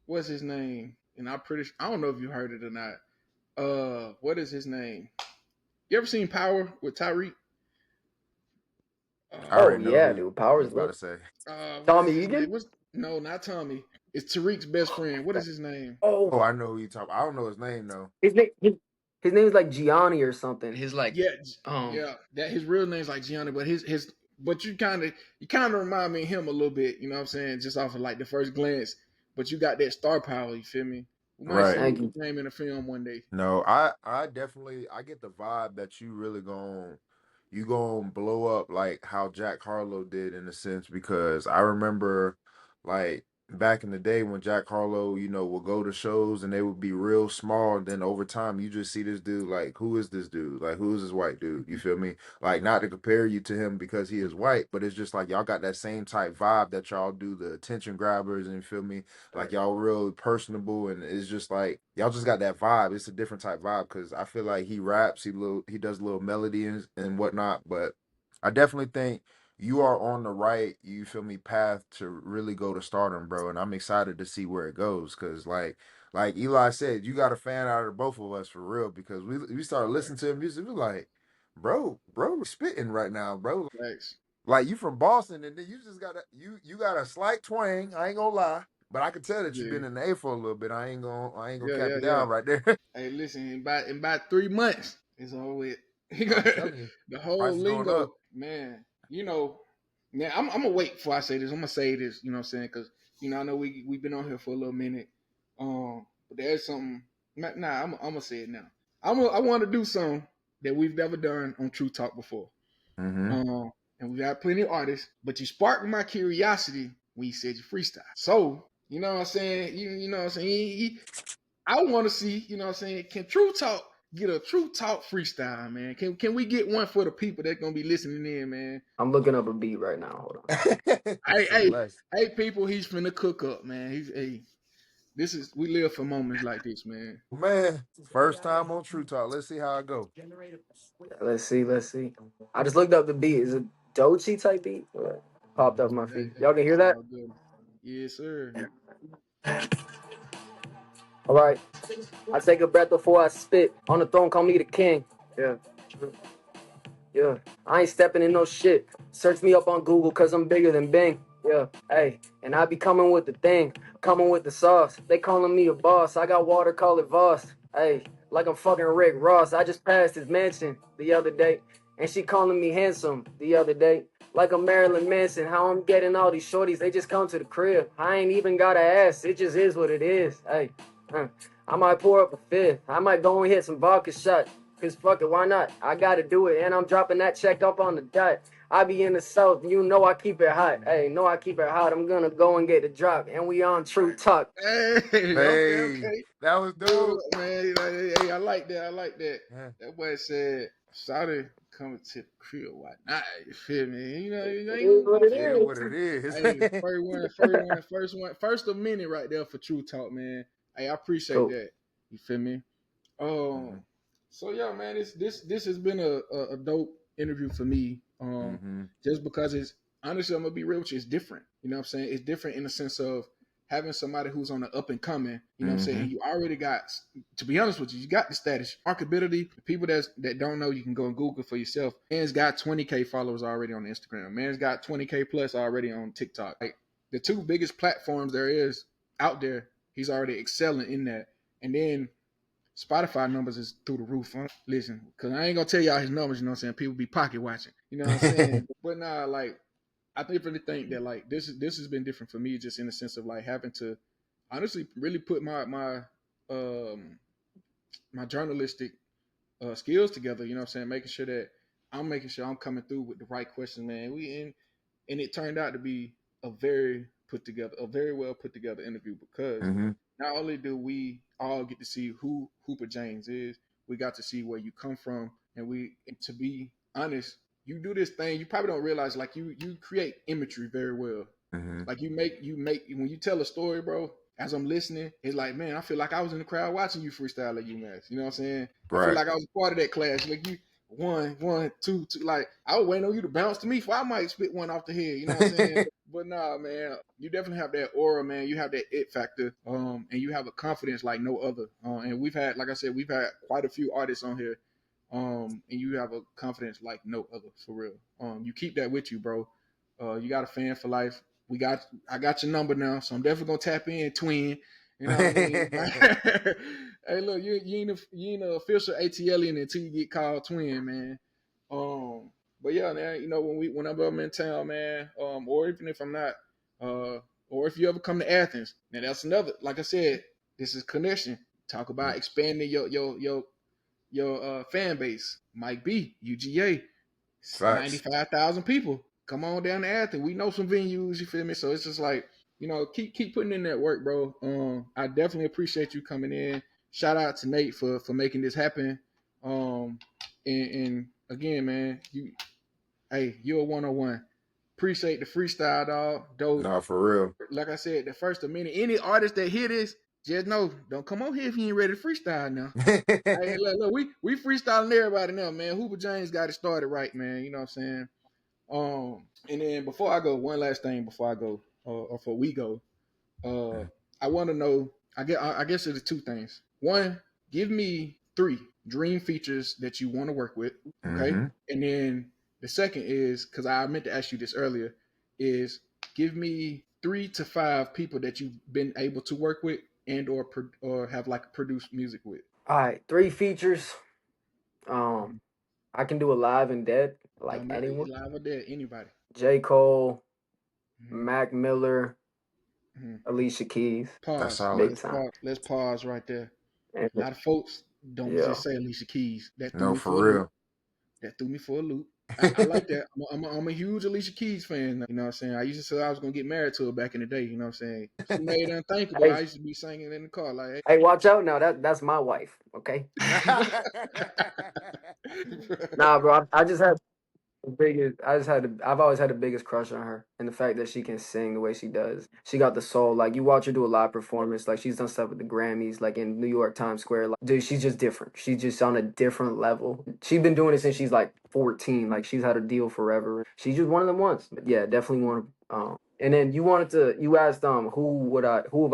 what's his name? And I don't know if you heard it or not. What is his name? You ever seen Power with Tyreek? I Uh, Oh already know yeah, who dude, you Power's about to lit. say. what is Tommy his name? Egan. What's No, not Tommy. It's Tariq's best friend. What is his name? Oh, Oh, I know who you talking. I don't know his name though. his name is like Gianni or something. His like Yeah, um yeah. That his real name's like Gianni, but his but you kind of remind me of him a little bit. You know what I'm saying? Just off of like the first glance, but you got that star power. You feel me? We might see Right. Thank Hooper you. James in a film one day. No, I definitely I get the vibe that you really gonna blow up like how Jack Harlow did in a sense because I remember like back in the day when Jack Harlow, would go to shows and they would be real small, and then over time you just see this dude like who is this dude? Like who is this white dude? You feel me? Like not to compare you to him because he is white, but it's just like y'all got that same type vibe that y'all do the attention grabbers and you feel me? Like y'all real personable and it's just like y'all just got that vibe. It's a different type vibe because I feel like he raps, he does a little melody and whatnot. But I definitely think you are on the right, you feel me, path to really go to stardom, bro. And I'm excited to see where it goes because like Eli said, you got a fan out of both of us for real because we started listening to his music, we like, bro, spitting right now, bro. Thanks. Like you from Boston, and then you just got you got a slight twang. I ain't gonna lie, but I can tell that you've Yeah. been in the A for a little bit. I ain't gonna Yeah, cap yeah, you yeah. down right there. Hey, listen, in about 3 months, it's all with I'm telling you, the whole price is going lingo, up. man. Man, I'm gonna wait before I say this. I'm gonna say this, you know what I'm saying? Because I know we've been on here for a little minute. But there's something. Nah, I'm gonna say it now. I want to do something that we've never done on True Talk before. Mm-hmm. And we got plenty of artists, but you sparked my curiosity when you said you freestyle. So, you know what I'm saying? You know what I'm saying? I want to see, you know what I'm saying? Can True Talk get a True Talk freestyle, man? Can we get one for the people that gonna be listening in, man? I'm looking up a beat right now. Hold on. Hey, Say hey, less, hey, people, he's finna cook up, man. We live for moments like this, man. man. First time on True Talk. Let's see how I go. Let's see. Let's see. I just looked up the beat. Is it Dochi type beat? Popped up my feed. Y'all can hear It's that? all good. Yes, sir. All right. I take a breath before I spit. On the throne, call me the king. Yeah. Yeah, I ain't stepping in no shit. Search me up on Google cause I'm bigger than Bing. Yeah, hey, and I be coming with the thing, coming with the sauce. They calling me a boss. I got water, call it Voss. Hey, like I'm fucking Rick Ross. I just passed his mansion the other day, and she calling me handsome the other day. Like a Marilyn Manson, how I'm getting all these shorties, they just come to the crib. I ain't even gotta ask, it just is what it is. Hey, I might pour up a fifth. I might go and hit some vodka shot. Cause fuck it, why not? I gotta do it, and I'm dropping that check up on the dot. I be in the south, you know I keep it hot. Hey, know I keep it hot. I'm gonna go and get the drop, and we on True Talk. Hey, okay, Hey, okay. that was Oh dope. man, hey, I like that. I like that. Yeah. That boy said, "Shawty coming to the crib, why not?" You feel me? You It ain't is what gonna it feel It is me. what is. it is. Hey, first a minute right there for True Talk, man. Hey, I appreciate Cool. that. You feel me? Mm-hmm. So yeah, man, this has been a dope interview for me. Mm-hmm. Just because it's honestly, I'm gonna be real with you, it's different. You know what I'm saying? It's different in the sense of having somebody who's on the up and coming. You know what I'm saying? Mm-hmm. And you already got, to be honest with you, you got the status, marketability. People that don't know, you can go and Google for yourself. Man's got 20K followers already on Instagram. Man's got 20K plus already on TikTok. Like the two biggest platforms there is out there, he's already excelling in that. And then Spotify numbers is through the roof. Huh? Listen, because I ain't gonna tell y'all his numbers. You know what I'm saying? People be pocket watching. You know what I'm saying? But nah, like I really think that like this has been different for me, just in the sense of like having to honestly really put um my journalistic skills together. You know what I'm saying? Making sure I'm coming through with the right questions, man. And it turned out to be a very well put together interview because Mm-hmm. not only do we all get to see who Hooper James is, we got to see where you come from, and to be honest, you do this thing, you probably don't realize like you create imagery very well. Mm-hmm. Like you make when you tell a story, bro. As I'm listening, it's like, man, I feel like I was in the crowd watching you freestyle at UMass. You know what I'm saying? I feel Right. like I was a part of that class. Like you, one, two, two. Like I was waiting on you to bounce to me, for I might spit one off the head. You know what I'm saying? But nah, man, you definitely have that aura, man. You have that it factor, and you have a confidence like no other. And we've had, like I said, we've had quite a few artists on here, and you have a confidence like no other for real. You keep that with you, bro. You got a fan for life. I got your number now, so I'm definitely gonna tap in, twin. You know what I mean? Hey, look, you ain't an official ATLian until you get called twin, man. But yeah, man, whenever I'm in town, man, or even if I'm not, or if you ever come to Athens, now that's another. Like I said, This is connection. Talk about expanding your fan base. Mike B, UGA, Facts. 95,000 people. Come on down to Athens. We know some venues, you feel me? So it's just like, keep putting in that work, bro. I definitely appreciate you coming in. Shout out to Nate for making this happen. And again, man, you're a 101. Appreciate the freestyle, dog. Dope. Nah, for real. Like I said, the first of many. Any artist that hear this, just know, don't come on here if you ain't ready to freestyle now. Hey, look, we freestyling everybody now, man. Hooper James got it started right, man. You know what I'm saying? And then before I go, one last thing before I go, or before we go, I want to know. I guess it's two things. One, give me 3 dream features that you want to work with. Okay, Mm-hmm. and then the second is, because I meant to ask you this earlier, is give me 3 to 5 people that you've been able to work with and or have like produced music with. All right, 3 features. Um, Mhm. I can do a live and dead, like Don't matter, anyone. live or dead, anybody. J. Cole, Mhm. Mac Miller, Mhm. Alicia Keys, That's Pause. big solid. time. Let's pause right there. And, A lot of folks don't yeah. just say Alicia Keys. That threw No, me for for a loop. real. That threw me for a loop. I like that. I'm a huge Alicia Keys fan. You know what I'm saying? I used to say I was gonna get married to her back in the day. You know what I'm saying? She made it unthinkable. Hey, I used to be singing in the car like, hey, watch out now. That's my wife. Okay. hey. Nah, bro. I just had the biggest. I've always had the biggest crush on her, and the fact that she can sing the way she does. She got the soul. Like you watch her do a live performance. Like she's done stuff with the Grammys, like in New York Times Square. Like, dude, she's just different. She's just on a different level. She's been doing it since she's like 14. Like she's had a deal forever. She's just one of them ones. But yeah, definitely one of. And then you asked who have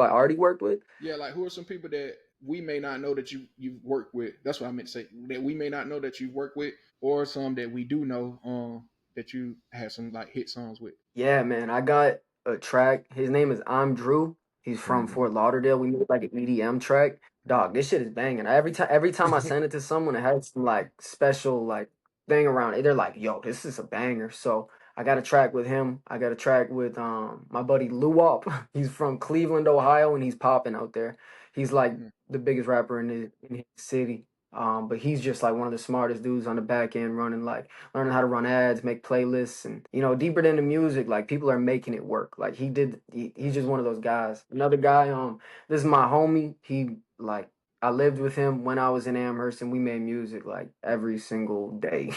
I already worked with? Yeah, like who are some people that we may not know that you've worked with? That's what I meant to say. That we may not know that you've worked with, or some that we do know that you had some like hit songs with. Yeah, man. I got a track. His name is I'm Drew. He's from Mhm. Fort Lauderdale. We made like an EDM track. Dog, this shit is banging. Every time I send it to someone, it has some like special like thing around it. They're like, yo, this is a banger. So I got a track with him. I got a track with my buddy Luwop. He's from Cleveland, Ohio, and he's popping out there. He's like Mhm. the biggest rapper in his city. But he's just like one of the smartest dudes on the back end running like learning how to run ads, make playlists, and deeper than the music, like people are making it work. Like he's just one of those guys. Another guy, this is my homie. He like I lived with him when I was in Amherst, and we made music like every single day.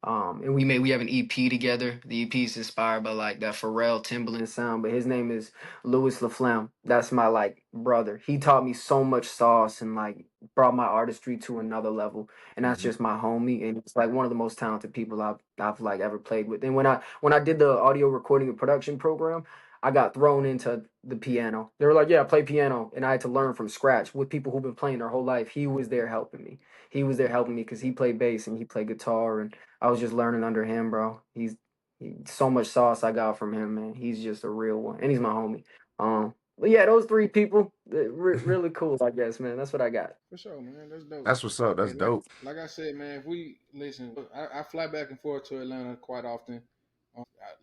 And we have an EP together. The EP is inspired by like that Pharrell Timbaland sound, but his name is Louis LaFlamme. That's my like brother. He taught me so much sauce and like brought my artistry to another level, and that's Mhm. just my homie, and it's like one of the most talented people I've like ever played with. And when I did the audio recording and production program, I got thrown into the piano. They were like, "Yeah, play piano," and I had to learn from scratch with people who've been playing their whole life. He was there helping me. He was there helping me because he played bass and he played guitar, and I was just learning under him, bro. So much sauce I got from him, man. He's just a real one, and he's my homie. But yeah, those 3 people, really cool, I guess, man. That's what I got. For sure, man. That's dope. That's what's up. That's And like dope. like I said, man, if we listen, I fly back and forth to Atlanta quite often.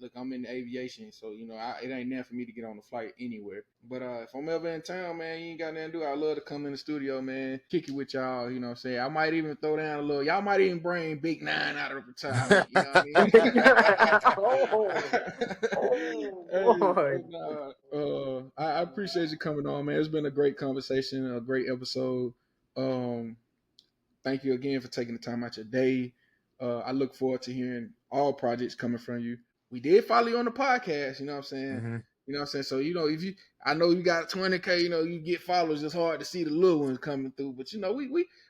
Look, I'm in aviation, so it ain't nothing for me to get on the flight anywhere. But if I'm ever in town, man, you ain't got nothing to do. I love to come in the studio, man, kick it with y'all. You know what I'm saying? I might even throw down a little. Y'all might even bring Big Nine out of retirement. You know what Oh, I mean? oh Hey, boy. but I appreciate you coming on, man. It's been a great conversation, a great episode. Um, Thank you again for taking the time out your day. I look forward to hearing all projects coming from you. We did follow you on the podcast, you know what I'm saying? Hmm. You know what I'm saying? So, I know you got 20K, you get followers, it's hard to see the little ones coming through. But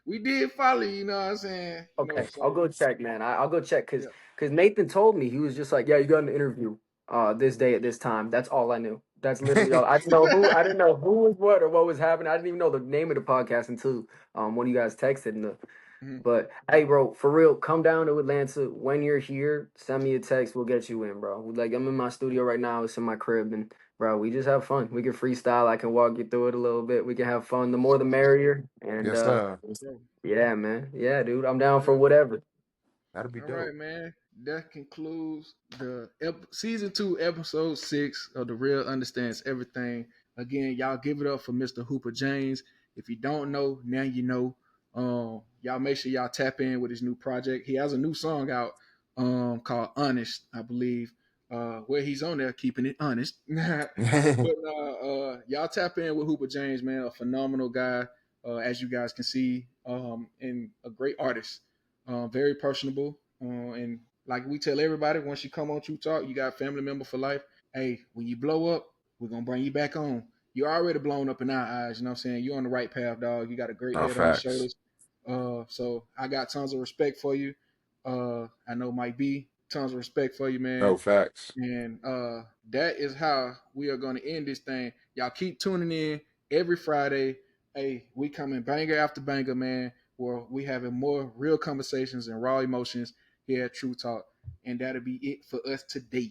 we did follow you, you know what I'm saying? Okay, I'll So go check, man. I'll go check yeah. because Nathan told me he was just like, yeah, you got an interview this day at this time. That's all I knew. That's literally all. I didn't know who was what or what was happening. I didn't even know the name of the podcast until when you guys texted. Mhm. But hey, bro, for real, come down to Atlanta when you're here. Send me a text. We'll get you in, bro. Like I'm in my studio right now. It's in my crib, and bro, we just have fun. We can freestyle. I can walk you through it a little bit. We can have fun. The more, the merrier. And Yes, sir. So, yeah, man. Yeah, dude. I'm down for yeah. whatever. That'll be All right, dope. man. That concludes the season 2, episode 6 of The Real Understands Everything. Again, y'all give it up for Mr. Hooper James. If you don't know, now you know. Y'all make sure y'all tap in with his new project. He has a new song out called Honest, I believe, where he's on there keeping it honest. But y'all tap in with Hooper James, man, a phenomenal guy, as you guys can see, and a great artist, very personable. And like we tell everybody, once you come on True Talk, you got family member for life. Hey, when you blow up, we're gonna bring you back on. You're already blown up in our eyes, you know what I'm saying? You're on the right path, dog. You got a great No head on your facts. shoulders. So I got tons of respect for you. I know Mike B, tons of respect for you, No man. facts. And that is how we are going to end this thing. Y'all keep tuning in every Friday. Hey, we coming banger after banger, man, where we having more real conversations and raw emotions here at True Talk. And that'll be it for us today.